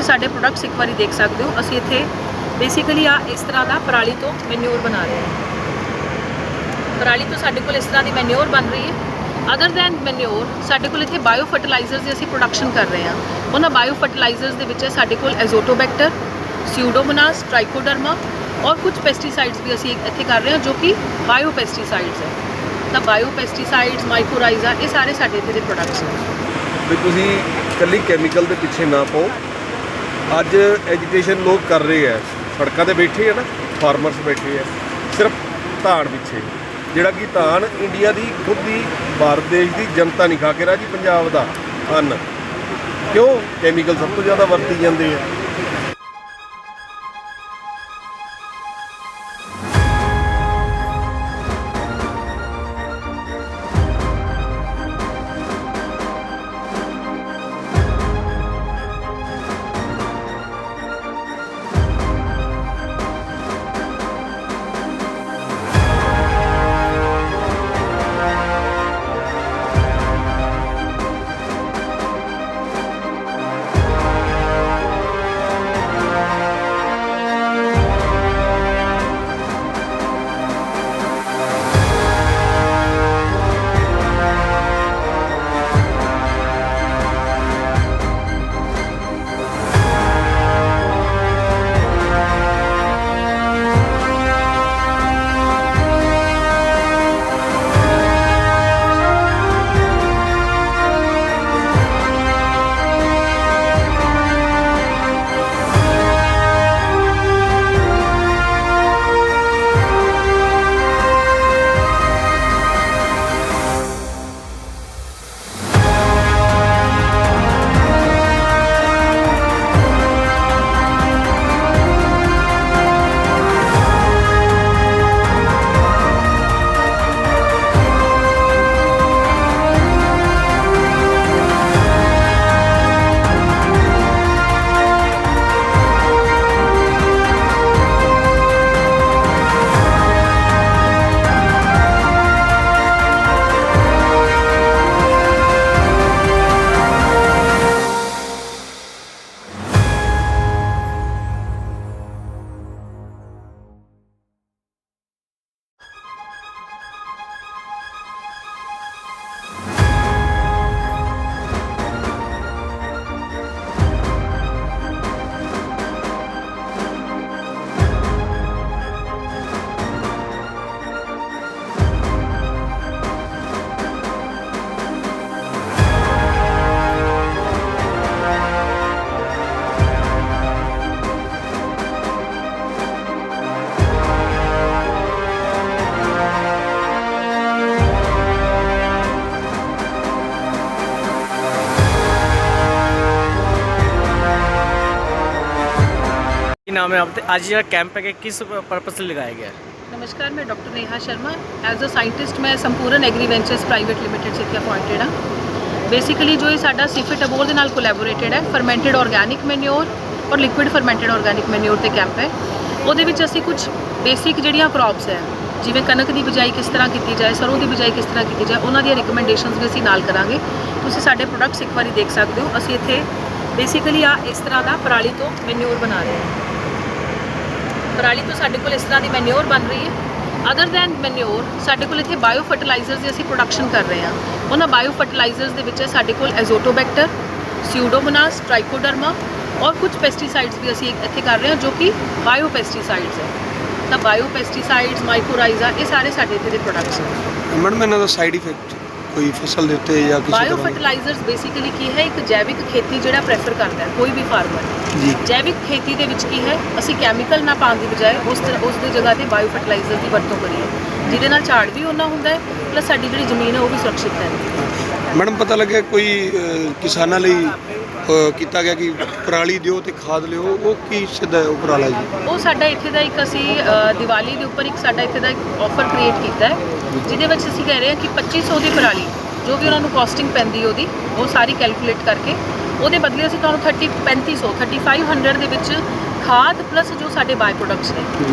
ਤੁਸੀਂ ਸਾਡੇ ਪ੍ਰੋਡਕਟਸ ਇੱਕ ਵਾਰੀ ਦੇਖ ਸਕਦੇ ਹੋ। ਅਸੀਂ ਇੱਥੇ ਬੇਸਿਕਲੀ ਇਸ ਤਰ੍ਹਾਂ ਦਾ ਪਰਾਲੀ ਤੋਂ ਮੈਨਿਓਰ ਬਣਾ ਰਹੇ ਹਾਂ। ਪਰਾਲੀ ਤੋਂ ਸਾਡੇ ਕੋਲ ਇਸ ਤਰ੍ਹਾਂ ਦੀ ਮੈਨਿਓਰ ਬਣ ਰਹੀ ਹੈ। ਅਦਰ ਦੈਨ ਮੈਨਿਓਰ ਸਾਡੇ ਕੋਲ ਇੱਥੇ ਬਾਇਓ ਫਰਟੀਲਾਈਜ਼ਰਸ ਦੀ ਅਸੀਂ ਪ੍ਰੋਡਕਸ਼ਨ ਕਰ ਰਹੇ ਹਾਂ। ਉਹਨਾਂ ਬਾਇਓ ਫਰਟੀਲਾਈਜ਼ਰਸ ਦੇ ਵਿੱਚ ਸਾਡੇ ਕੋਲ ਐਜ਼ੋਟੋਬੈਕਟਰ, ਸਿਊਡੋਮੋਨਾਸ, ਟ੍ਰਾਈਕੋਡਰਮਾ और कुछ पेस्टिसाइड्स भी असी इत्थे कर रहे हैं जो कि बायो पेस्टिसाइड्स है। तो बायो पेस्टिसाइड्स, माइकोराइजा, ये सारे साडे इत्थे दे प्रोडक्ट्स हैं। भी तुसीं कल्ली कैमिकल के पीछे ना पाओ। अज एजुकेशन लोग कर रहे हैं, सड़कों पर बैठे है ना, फार्मर्स बैठे हैं सिर्फ धान पिछे, जिहड़ा कि धान इंडिया की खुद की भारत देश की जनता नहीं खा के राजी, पंजाब का अन्न क्यों कैमिकल सब तो ज़्यादा वरती जाते हैं। नाम है आपका? आज यह कैंप है कि किस पर्पस से लगाया गया है? नमस्कार, मैं doctor Neha Sharma. As a scientist मैं संपूर्ण एग्री वेंचर्स प्राइवेट लिमिटेड से इत्थे अपॉइंटेड हाँ। बेसिकली जो ये साडा सीफिट अबोर दे नाल कोलैबोरेटेड है, फरमेंटेड ऑर्गैनिक मैन्योर और लिक्विड फरमेंटेड ऑर्गैनिक मैन्योर ते कैंप है। ਉਹਦੇ ਵਿੱਚ ਅਸੀਂ कुछ बेसिक ਜਿਹੜੀਆਂ क्रॉप्स है, ਜਿਵੇਂ ਕਣਕ ਦੀ ਬਿਜਾਈ ਕਿਸ ਤਰ੍ਹਾਂ ਕੀਤੀ ਜਾਏ, ਸਰੋਂ ਦੀ ਬਿਜਾਈ ਕਿਸ ਤਰ੍ਹਾਂ ਕੀਤੀ ਜਾਏ, ਉਹਨਾਂ ਦੀਆਂ ਰਿਕਮੈਂਡੇਸ਼ਨਸ ਵੀ ਅਸੀਂ ਨਾਲ ਕਰਾਂਗੇ। ਤੁਸੀਂ ਸਾਡੇ ਪ੍ਰੋਡਕਟਸ ਇੱਕ ਵਾਰੀ ਦੇਖ ਸਕਦੇ ਹੋ। ਅਸੀਂ ਇੱਥੇ ਬੇਸਿਕਲੀ ਇਸ ਤਰ੍ਹਾਂ ਦਾ ਪਰਾਲੀ ਤੋਂ ਮੈਨਿਓਰ ਬਣਾ ਰਹੇ ਹਾਂ। ਪਰਾਲੀ ਤੋਂ ਸਾਡੇ ਕੋਲ ਇਸ ਤਰ੍ਹਾਂ ਦੀ ਮੈਨਿਓਰ ਬਣ ਰਹੀ ਹੈ। ਅਦਰ ਦੈਨ ਮੈਨਿਓਰ ਸਾਡੇ ਕੋਲ ਇੱਥੇ ਬਾਇਓ ਫਰਟੀਲਾਈਜ਼ਰਸ ਦੀ ਅਸੀਂ ਪ੍ਰੋਡਕਸ਼ਨ ਕਰ ਰਹੇ ਹਾਂ। ਉਹਨਾਂ ਬਾਇਓ ਫਰਟੀਲਾਈਜ਼ਰਸ ਦੇ ਵਿੱਚ ਸਾਡੇ ਕੋਲ ਐਜ਼ੋਟੋਬੈਕਟਰ, ਸਿਊਡੋਮੋਨਾਸ, ਟ੍ਰਾਈਕੋਡਰਮਾ और कुछ पेस्टिसाइड्स भी असी इत्थे कर रहे हैं जो कि बायो पेस्टिसाइड्स है। तो बायो पेस्टिसाइड्स, माइकोराइजा, ये सारे साडे इत्थे दे प्रोडक्ट्स हैं। मैडम इन्हां दा साइड इफेक्ट कोई फसल दे उत्ते या किसी बायो फर्टिलाइजर्स बेसिकली की है एक जैविक खेती जिहड़ा प्रेफर करता है कोई भी फार्मर जी। जैविक खेती दे विच की है असी कैमिकल ना पाउण दी बजाय उस दी जगह ते बायो फर्टिलाइजर की वरतों करिए, जिहदे नाल झाड़ भी उन्ना हुंदा है प्लस साडी जिहड़ी जमीन है वो भी सुरक्षित है। मैडम पता लगे कोई किसानां लई ਕੀਤਾ ਗਿਆ ਕਿ ਪਰਾਲੀ ਦਿਓ ਤੇ ਖਾਦ ਲਿਓ, ਉਹ ਕੀ ਸਿੱਧਾ ਉਪਰਾਲਾ ਜੀ? ਉਹ ਸਾਡਾ ਇੱਥੇ ਦਾ ਇੱਕ ਅਸੀਂ ਦੀਵਾਲੀ ਦੇ ਉੱਪਰ ਇੱਕ ਸਾਡਾ ਇੱਥੇ ਦਾ ਇੱਕ ਆਫਰ ਕ੍ਰੀਏਟ ਕੀਤਾ ਹੈ, ਜਿਹਦੇ ਵਿੱਚ ਅਸੀਂ ਕਹਿ ਰਹੇ ਹਾਂ ਕਿ 2500 ਦੀ ਪਰਾਲੀ ਜੋ ਵੀ ਉਹਨਾਂ ਨੂੰ ਕਾਸਟਿੰਗ ਪੈਂਦੀ ਉਹਦੀ ਉਹ ਸਾਰੀ ਕੈਲਕੂਲੇਟ ਕਰਕੇ ਉਹਦੇ ਬਦਲੇ ਅਸੀਂ ਤੁਹਾਨੂੰ 3500 ਦੇ ਵਿੱਚ ਖਾਦ ਪਲੱਸ ਜੋ ਸਾਡੇ ਬਾਈ ਪ੍ਰੋਡਕਟਸ ਨੇ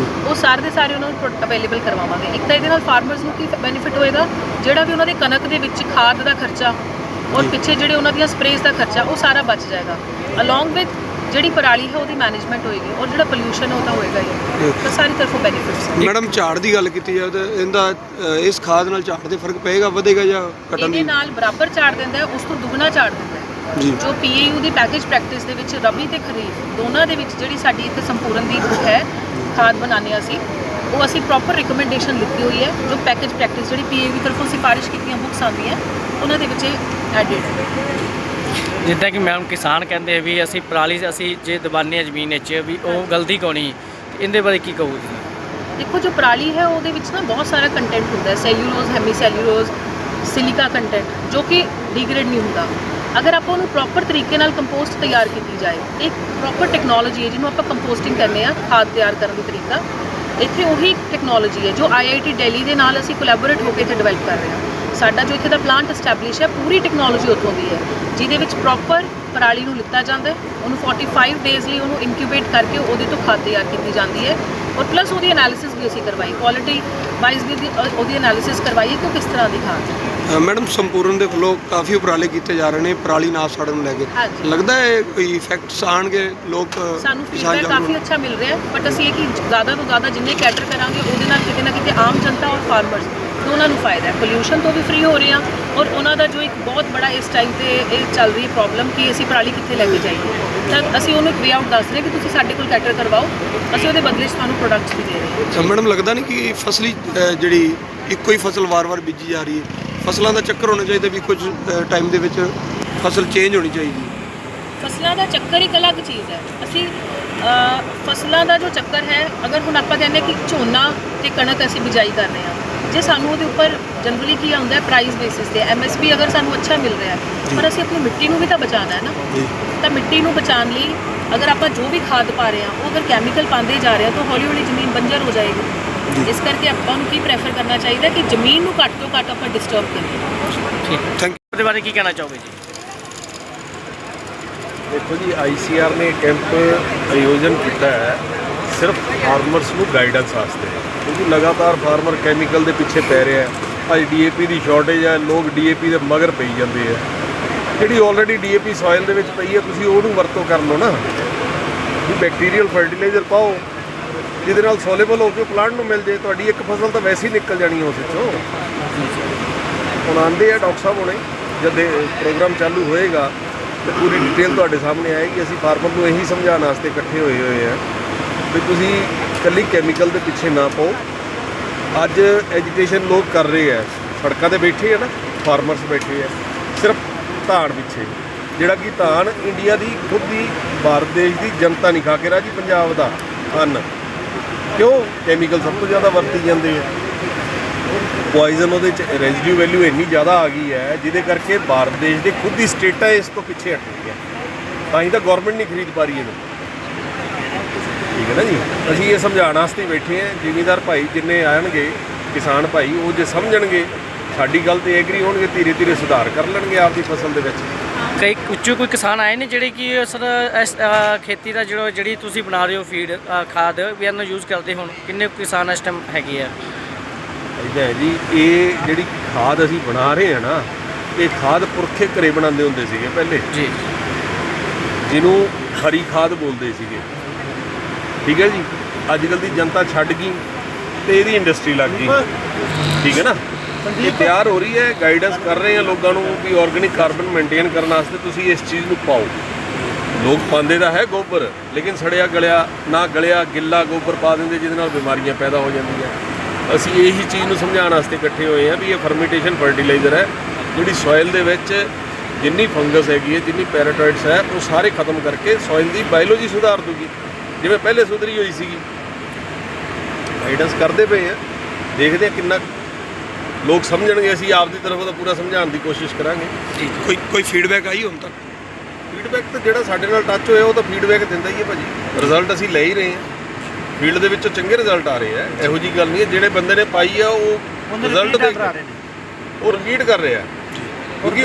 ਉਹ ਸਾਰੇ ਦੇ ਸਾਰੇ ਉਹਨਾਂ ਨੂੰ ਅਵੇਲੇਬਲ ਕਰਵਾਵਾਂਗੇ। ਇੱਕ ਤਾਂ ਇਹਦੇ ਨਾਲ ਫਾਰਮਰਸ ਨੂੰ ਕੀ ਬੈਨੀਫਿਟ ਹੋਏਗਾ, ਜਿਹੜਾ ਵੀ ਉਹਨਾਂ ਦੇ ਕਣਕ ਦੇ ਵਿੱਚ ਖਾਦ ਦਾ ਖਰਚਾ और पिछे जोड़े उन्होंने स्प्रेज का खर्चा वो सारा बच जाएगा। अलॉन्ग विथ ਜਿਹੜੀ ਪਰਾਲੀ ਹੈ ਉਹਦੀ ਮੈਨੇਜਮੈਂਟ ਹੋਏਗੀ ਔਰ ਜਿਹੜਾ ਪੋਲਿਊਸ਼ਨ ਹੈ ਉਹ ਤਾਂ ਹੋਏਗਾ ਹੀ। ਤਾਂ ਸਾਰੀ ਤਰਫੋਂ ਬੈਨੀਫਿਟਸ ਨੇ। ਮੈਡਮ ਝਾੜ ਦੀ ਗੱਲ ਕੀਤੀ ਜਾਵੇ ਤਾਂ ਇਹਦਾ ਇਸ ਖਾਦ ਨਾਲ ਝਾੜ ਦੇ ਫਰਕ ਪਏਗਾ, ਵਧੇਗਾ ਜਾਂ ਘਟਣ ਇਹਦੇ ਦੀ? ਨਾਲ ਬਰਾਬਰ ਝਾੜ ਦਿੰਦਾ ਹੈ, ਉਸ ਤੋਂ ਦੁੱਗਣਾ ਝਾੜ ਦਿੰਦਾ ਹੈ। ਜੀ ਜੋ PAU ਦੀ ਪੈਕੇਜ ਪ੍ਰੈਕਟਿਸ ਦੇ ਵਿੱਚ ਰਬੀ ਤੇ ਖਰੀਫ ਦੋਨਾਂ ਦੇ ਵਿੱਚ ਜਿਹੜੀ ਸਾਡੀ ਇੱਥੇ ਸੰਪੂਰਨ ਦੀ ਬੁੱਕ ਹੈ ਖਾਦ ਬਣਾਉਂਦੇ ਅਸੀਂ, ਉਹ ਅਸੀਂ ਪ੍ਰੋਪਰ ਰਿਕਮੈਂਡੇਸ਼ਨ ਲਿਖੀ ਹੋਈ ਹੈ। ਜੋ ਪੈਕੇਜ ਪ੍ਰੈਕਟਿਸ ਜਿਹੜੀ PAU ਦੀ ਤਰਫੋਂ ਸਿਫਾਰਿਸ਼ ਕੀਤੀਆਂ ਬੁੱਕਸ ਆਉਂਦੀਆਂ ਉਹਨਾਂ ਦੇ ਵਿੱਚ ਐਡਿਡ ਹੈ। ਜਿੱਦਾਂ ਕਿ ਮੈਮ ਕਿਸਾਨ ਕਹਿੰਦੇ ਵੀ ਅਸੀਂ ਪਰਾਲੀ ਅਸੀਂ ਜੇ ਦਬਾਉਂਦੇ ਹਾਂ ਜ਼ਮੀਨ ਵਿੱਚ ਵੀ ਉਹ ਗਲਤੀ ਕੋਣੀ, ਇਹਦੇ ਬਾਰੇ ਕੀ ਕਹੋ ਜੀ? ਦੇਖੋ ਜੋ ਪਰਾਲੀ ਹੈ ਉਹਦੇ ਵਿੱਚ ਨਾ ਬਹੁਤ ਸਾਰਾ ਕੰਟੈਂਟ ਹੁੰਦਾ ਹੈ, ਸੈਲੂਲੋਜ਼, ਹੈਮੀ ਸੈਲੂਲੋਜ਼, ਸਿਲਿਕਾ ਕੰਟੈਂਟ, ਜੋ ਕਿ ਡੀਗ੍ਰੇਡ ਨਹੀਂ ਹੁੰਦਾ। ਅਗਰ ਆਪਾਂ ਉਹਨੂੰ ਪ੍ਰੋਪਰ ਤਰੀਕੇ ਨਾਲ ਕੰਪੋਸਟ ਤਿਆਰ ਕੀਤੀ ਜਾਏ, ਇੱਕ ਪ੍ਰੋਪਰ ਟੈਕਨੋਲੋਜੀ ਹੈ ਜਿਹਨੂੰ ਆਪਾਂ ਕੰਪੋਸਟਿੰਗ ਕਹਿੰਦੇ ਆ, ਖਾਦ ਤਿਆਰ ਕਰਨ ਦਾ ਤਰੀਕਾ। ਇੱਥੇ ਉਹੀ ਟੈਕਨੋਲੋਜੀ ਹੈ ਜੋ IIT ਦਿੱਲੀ ਦੇ ਨਾਲ ਅਸੀਂ ਕੋਲੈਬੋਰੇਟ ਹੋ ਕੇ ਇੱਥੇ ਡਿਵੈਲਪ ਕਰ ਰਹੇ ਹਾਂ। ਸਾਡਾ ਜੋ ਇੱਥੇ ਦਾ ਪਲਾਂਟ ਐਸਟੈਬਲਿਸ਼ ਹੈ, ਪੂਰੀ ਟੈਕਨੋਲੋਜੀ ਉੱਥੋਂ ਦੀ ਹੈ, ਜਿਹਦੇ ਵਿੱਚ ਪ੍ਰੋਪਰ ਪਰਾਲੀ ਨੂੰ ਲਿੱਤਾ ਜਾਂਦਾ ਹੈ, ਉਹਨੂੰ 45 ਡੇਜ਼ ਲਈ ਉਹਨੂੰ ਇਨਕਿਊਬੇਟ ਕਰਕੇ ਉਹਦੇ ਤੋਂ ਖਾਦ ਤਿਆਰ ਕੀਤੀ ਜਾਂਦੀ ਹੈ। ਔਰ ਪਲੱਸ ਉਹਦੀ ਐਨਾਲਿਸਿਸ ਵੀ ਅਸੀਂ ਕਰਵਾਈ, ਕੁਆਲਿਟੀ ਵਾਈਜ਼ ਵੀ ਉਹਦੀ ਐਨਾਲਿਸਿਸ ਕਰਵਾਈ ਕਿ ਉਹ ਕਿਸ ਤਰ੍ਹਾਂ ਦੀ ਖਾਦ ਹੈ। ਮੈਡਮ ਸੰਪੂਰਨ ਦੇ ਵੱਲੋਂ ਕਾਫੀ ਉਪਰਾਲੇ ਕੀਤੇ ਜਾ ਰਹੇ ਨੇ ਪਰਾਲੀ ਨਾ ਸਾੜਨ ਨੂੰ ਲੈ ਕੇ, ਹਾਂਜੀ। ਲੱਗਦਾ ਹੈ ਕੋਈ ਇਫੈਕਟਸ ਆਣਗੇ? ਲੋਕ ਸਾਨੂੰ ਫੀਡਬੈਕ ਕਾਫੀ ਅੱਛਾ ਮਿਲ ਰਿਹਾ ਹੈ, ਬਟ ਅਸੀਂ ਇਹ ਕਿ ਜ਼ਿਆਦਾ ਤੋਂ ਜ਼ਿਆਦਾ ਜਿੰਨੇ ਕੈਟਰ ਕਰਾਂਗੇ ਉਹਦੇ ਨਾਲ ਕਿਤੇ ਨਾ ਕਿਤੇ ਆਮ ਜਨਤਾ ਔਰ ਫਾਰਮਰਸ ਦੋਨਾਂ ਨੂੰ ਫਾਇਦਾ ਹੈ। ਪੋਲਿਊਸ਼ਨ ਤੋਂ ਵੀ ਫ੍ਰੀ ਹੋ ਰਹੇ ਹਾਂ ਔਰ ਉਹਨਾਂ ਦਾ ਜੋ ਇੱਕ ਬਹੁਤ ਬੜਾ ਇਸ ਟਾਈਮ ਤੇ ਇਹ ਚੱਲ ਰਹੀ ਪ੍ਰੋਬਲਮ ਕਿ ਅਸੀਂ ਪਰਾਲੀ ਕਿੱਥੇ ਲੈ ਕੇ ਜਾਈਏ, ਤਾਂ ਅਸੀਂ ਉਹਨੂੰ ਇੱਕ ਵੇ ਆਊਟ ਦੱਸ ਰਹੇ ਕਿ ਤੁਸੀਂ ਸਾਡੇ ਕੋਲ ਕੈਟਰ ਕਰਵਾਓ, ਅਸੀਂ ਉਹਦੇ ਬਦਲੇ 'ਚ ਤੁਹਾਨੂੰ ਪ੍ਰੋਡਕਟਸ ਵੀ ਦੇ ਰਹੇ ਹਾਂ। ਤਾਂ ਮੈਡਮ ਲੱਗਦਾ ਨਹੀਂ ਕਿ ਫਸਲੀ ਜਿਹੜੀ ਇੱਕੋ ਹੀ ਫਸਲ ਵਾਰ-ਵਾਰ ਬੀਜੀ ਜਾ ਰਹੀ ਹੈ, ਫਸਲਾਂ ਦਾ ਚੱਕਰ ਹੋਣਾ ਚਾਹੀਦਾ ਵੀ ਕੁਝ ਟਾਈਮ ਦੇ ਵਿੱਚ ਫਸਲ ਚੇਂਜ ਹੋਣੀ ਚਾਹੀਦੀ? ਫਸਲਾਂ ਦਾ ਚੱਕਰ ਇੱਕ ਅਲੱਗ ਚੀਜ਼ ਹੈ। ਅਸੀਂ ਫਸਲਾਂ ਦਾ ਜੋ ਚੱਕਰ ਹੈ, ਅਗਰ ਹੁਣ ਆਪਾਂ ਕਹਿੰਦੇ ਕਿ ਝੋਨਾ ਤੇ ਕਣਕ ਅਸੀਂ ਬਿਜਾਈ ਕਰ ਰਹੇ ਹਾਂ, ਜੇ ਸਾਨੂੰ ਉਹਦੇ ਉੱਪਰ ਜਨਰਲੀ ਕੀ ਹੁੰਦਾ ਹੈ ਪ੍ਰਾਈਸ ਬੇਸਿਸ ਤੇ MSP ਅਗਰ ਸਾਨੂੰ ਅੱਛਾ ਮਿਲ ਰਿਹਾ ਹੈ, ਪਰ ਅਸੀਂ ਆਪਣੀ ਮਿੱਟੀ ਨੂੰ ਵੀ ਤਾਂ ਬਚਾਉਣਾ ਹੈ ਨਾ। ਤਾਂ ਮਿੱਟੀ ਨੂੰ ਬਚਾਉਣ ਲਈ ਅਗਰ ਆਪਾਂ ਜੋ ਵੀ ਖਾਦ ਪਾ ਰਹੇ ਹਾਂ ਉਹ ਅਗਰ ਕੈਮੀਕਲ ਪਾਉਂਦੇ ਜਾ ਰਹੇ ਹਾਂ ਤਾਂ ਹੌਲੀ ਹੌਲੀ ਜ਼ਮੀਨ ਬੰਜਰ ਹੋ ਜਾਏਗੀ। ਇਸ ਕਰਕੇ ਆਪਾਂ ਨੂੰ ਕੀ ਪ੍ਰੈਫਰ ਕਰਨਾ ਚਾਹੀਦਾ ਕਿ ਜ਼ਮੀਨ ਨੂੰ ਘੱਟ ਤੋਂ ਘੱਟ ਆਪਾਂ ਡਿਸਟਰਬ ਕਰੀਏ। ਠੀਕ, ਥੈਂਕ ਯੂ। ਉਹਦੇ ਬਾਰੇ ਕੀ ਕਹਿਣਾ ਚਾਹੋਗੇ ਜੀ? ਦੇਖੋ ਜੀ, ICR ਨੇ ਕੈਂਪ ਆਯੋਜਨ ਕੀਤਾ ਹੈ ਸਿਰਫ ਫਾਰਮਰਸ ਨੂੰ ਗਾਈਡੈਂਸ ਵਾਸਤੇ, ਕਿਉਂਕਿ ਲਗਾਤਾਰ ਫਾਰਮਰ ਕੈਮੀਕਲ ਦੇ ਪਿੱਛੇ ਪੈ ਰਿਹਾ ਹੈ। ਅੱਜ DAP ਦੀ ਸ਼ਾਰਟੇਜ ਹੈ, ਲੋਕ DAP ਦੇ ਮਗਰ ਪਈ ਜਾਂਦੇ ਆ। ਜਿਹੜੀ ਆਲਰੇਡੀ DAP ਸੋਇਲ ਦੇ ਵਿੱਚ ਪਈ ਹੈ ਤੁਸੀਂ ਉਹਨੂੰ ਵਰਤੋਂ ਕਰ ਲਓ ਨਾ, ਵੀ ਬੈਕਟੀਰੀਅਲ ਫਰਟੀਲਾਈਜ਼ਰ ਪਾਓ ਜਿਹਦੇ ਨਾਲ ਸੋਲੇਬਲ ਹੋ ਕੇ ਪਲਾਂਟ ਨੂੰ ਮਿਲ ਜੇ। ਤੁਹਾਡੀ ਇੱਕ ਫਸਲ ਤਾਂ ਵੈਸੇ ਹੀ ਨਿਕਲ ਜਾਣੀ ਉਸ ਵਿੱਚੋਂ। ਹੁਣ ਆਉਂਦੇ ਆ ਡਾਕਟਰ ਸਾਹਿਬ ਹੁਣੇ, ਜਦ ਪ੍ਰੋਗਰਾਮ ਚਾਲੂ ਹੋਏਗਾ ਤੇ ਪੂਰੀ ਡਿਟੇਲ ਤੁਹਾਡੇ ਸਾਹਮਣੇ ਆਏਗੀ। ਅਸੀਂ ਫਾਰਮਰ ਨੂੰ ਇਹੀ ਸਮਝਾਉਣ ਵਾਸਤੇ ਇਕੱਠੇ ਹੋਏ ਆ ਵੀ ਤੁਸੀਂ ਇਕੱਲੀ ਕੈਮੀਕਲ ਦੇ ਪਿੱਛੇ ਨਾ ਪਾਓ। ਅੱਜ ਐਜੀਟੇਸ਼ਨ ਲੋਕ ਕਰ ਰਹੇ ਆ, ਸੜਕਾਂ ਤੇ ਬੈਠੇ ਆ ਨਾ, ਫਾਰਮਰਸ ਬੈਠੇ ਆ ਸਿਰਫ ਧਾਨ ਪਿੱਛੇ, ਜਿਹੜਾ ਕਿ ਧਾਨ ਇੰਡੀਆ ਦੀ ਖੁਦ ਦੀ ਭਾਰਤ ਦੇਸ਼ ਦੀ ਜਨਤਾ ਨਹੀਂ ਖਾ ਕੇ ਰਾਜੀ, ਪੰਜਾਬ ਦਾ ਅੰਨ। ਕਿਉਂ? ਕੈਮੀਕਲ ਸਭ ਤੋਂ ਜ਼ਿਆਦਾ ਵਰਤੀ ਜਾਂਦੇ ਆ। ਪੋਇਜ਼ਨ ਉਹਦੇ 'ਚ ਰੈਜ਼ੀਡਿਊ ਵੈਲਿਊ ਇੰਨੀ ਜ਼ਿਆਦਾ ਆ ਗਈ ਹੈ ਜਿਹਦੇ ਕਰਕੇ ਭਾਰਤ ਦੇਸ਼ ਦੇ ਖੁਦ ਦੀ ਸਟੇਟਾਂ ਇਸ ਤੋਂ ਪਿੱਛੇ ਹਟ ਗਈ ਹੈ। ਤਾਂ ਹੀ ਤਾਂ ਗੌਰਮੈਂਟ ਨਹੀਂ ਖਰੀਦ ਪਾ ਰਹੀ ਇਹਨੂੰ। ਠੀਕ ਹੈ ਨਾ ਜੀ, ਅਸੀਂ ਇਹ ਸਮਝਾਉਣ ਵਾਸਤੇ ਬੈਠੇ ਹਾਂ। ਜ਼ਿਮੀਂਦਾਰ ਭਾਈ ਜਿੰਨੇ ਆਣਗੇ, ਕਿਸਾਨ ਭਾਈ, ਉਹ ਜੇ ਸਮਝਣਗੇ ਸਾਡੀ ਗੱਲ ਤੇ ਐਗਰੀ ਹੋਣਗੇ, ਧੀਰੇ ਧੀਰੇ ਸੁਧਾਰ ਕਰ ਲੈਣਗੇ ਆਪਦੀ ਫਸਲ ਦੇ ਵਿੱਚ। ਕਈ ਕੁਝ ਕੋਈ ਕਿਸਾਨ ਆਏ ਨੇ ਜਿਹੜੇ ਕਿ ਸਰ ਇਸ ਖੇਤੀ ਦਾ ਜਿਹੜੀ ਤੁਸੀਂ ਬਣਾ ਰਹੇ ਹੋ ਫੀਡ ਖਾਦ ਵੀ ਇਹਨੂੰ ਯੂਜ਼ ਕਰਦੇ ਹੁਣ, ਕਿੰਨੇ ਕਿਸਾਨ ਇਸ ਟਾਈਮ ਹੈਗੇ ਆ? ਇੱਦਾਂ ਹੈ ਜੀ, ਇਹ ਜਿਹੜੀ ਖਾਦ ਅਸੀਂ ਬਣਾ ਰਹੇ ਹਾਂ ਨਾ, ਇਹ ਖਾਦ ਪੁਰਖੇ ਘਰੇ ਬਣਾਉਂਦੇ ਹੁੰਦੇ ਸੀਗੇ ਪਹਿਲੇ ਜੀ, ਜਿਹਨੂੰ ਹਰੀ ਖਾਦ ਬੋਲਦੇ ਸੀਗੇ। ਠੀਕ ਹੈ ਜੀ, ਅੱਜ ਕੱਲ੍ਹ ਦੀ ਜਨਤਾ ਛੱਡ ਗਈ ਤੇ ਇਹਦੀ ਇੰਡਸਟਰੀ ਲੱਗ ਗਈ। ਠੀਕ ਹੈ ਨਾ, ਇਹ ਤਿਆਰ ਹੋ ਰਹੀ ਹੈ, ਗਾਈਡੈਂਸ ਕਰ ਰਹੇ ਹਾਂ ਲੋਕਾਂ ਨੂੰ ਵੀ ਆਰਗੈਨਿਕ ਕਾਰਬਨ ਮੇਨਟੇਨ ਕਰਨ ਵਾਸਤੇ ਤੁਸੀਂ ਇਸ ਚੀਜ਼ ਨੂੰ ਪਾਓ। ਲੋਕ ਪਾਉਂਦੇ ਤਾਂ ਹੈ ਗੋਬਰ, ਲੇਕਿਨ ਸੜਿਆ ਗਲਿਆ ਨਾ ਗਲਿਆ ਗਿੱਲਾ ਗੋਬਰ ਪਾ ਦਿੰਦੇ, ਜਿਹਦੇ ਨਾਲ ਬਿਮਾਰੀਆਂ ਪੈਦਾ ਹੋ ਜਾਂਦੀਆਂ। ਅਸੀਂ ਇਹੀ ਚੀਜ਼ ਨੂੰ ਸਮਝਾਉਣ ਵਾਸਤੇ ਇਕੱਠੇ ਹੋਏ ਹਾਂ ਵੀ ਇਹ ਫਰਮੈਂਟੇਸ਼ਨ ਫਰਟੀਲਾਈਜ਼ਰ ਹੈ, ਜਿਹੜੀ ਸੋਇਲ ਦੇ ਵਿੱਚ ਜਿੰਨੀ ਫੰਗਸ ਹੈਗੀ ਹੈ, ਜਿੰਨੀ ਪੈਰਾਟਾਇਡਸ ਹੈ, ਉਹ ਸਾਰੇ ਖਤਮ ਕਰਕੇ ਸੋਇਲ ਦੀ ਬਾਇਓਲੋਜੀ ਸੁਧਾਰ ਦੂਗੀ, ਜਿਵੇਂ ਪਹਿਲੇ ਸੁਧਰੀ ਹੋਈ ਸੀਗੀ। ਗਾਈਡੈਂਸ ਕਰਦੇ ਪਏ ਆ, ਦੇਖਦੇ ਆ ਕਿੰਨਾ ਲੋਕ ਸਮਝਣਗੇ। ਅਸੀਂ ਆਪਦੀ ਤਰਫੋਂ ਤਾਂ ਪੂਰਾ ਸਮਝਾਉਣ ਦੀ ਕੋਸ਼ਿਸ਼ ਕਰਾਂਗੇ। ਜੀ, ਕੋਈ ਫੀਡਬੈਕ ਆਈ ਹੁਣ ਤੱਕ? ਫੀਡਬੈਕ ਤਾਂ ਜਿਹੜਾ ਸਾਡੇ ਨਾਲ ਟੱਚ ਹੋਇਆ ਉਹ ਤਾਂ ਫੀਡਬੈਕ ਦਿੰਦਾ ਹੀ ਹੈ ਭਾਜੀ। ਰਿਜ਼ਲਟ ਅਸੀਂ ਲੈ ਹੀ ਰਹੇ ਹਾਂ, ਫੀਲਡ ਦੇ ਵਿੱਚੋਂ ਚੰਗੇ ਰਿਜ਼ਲਟ ਆ ਰਹੇ ਆ। ਇਹੋ ਜਿਹੀ ਗੱਲ ਨਹੀਂ ਹੈ, ਜਿਹੜੇ ਬੰਦੇ ਨੇ ਪਾਈ ਆ ਉਹ ਰਿਜ਼ਲਟ ਦੇਖ ਰਹੇ ਨੇ, ਉਹ ਰਿਪੀਟ ਕਰ ਰਹੇ ਆ। ਕਿਉਂਕਿ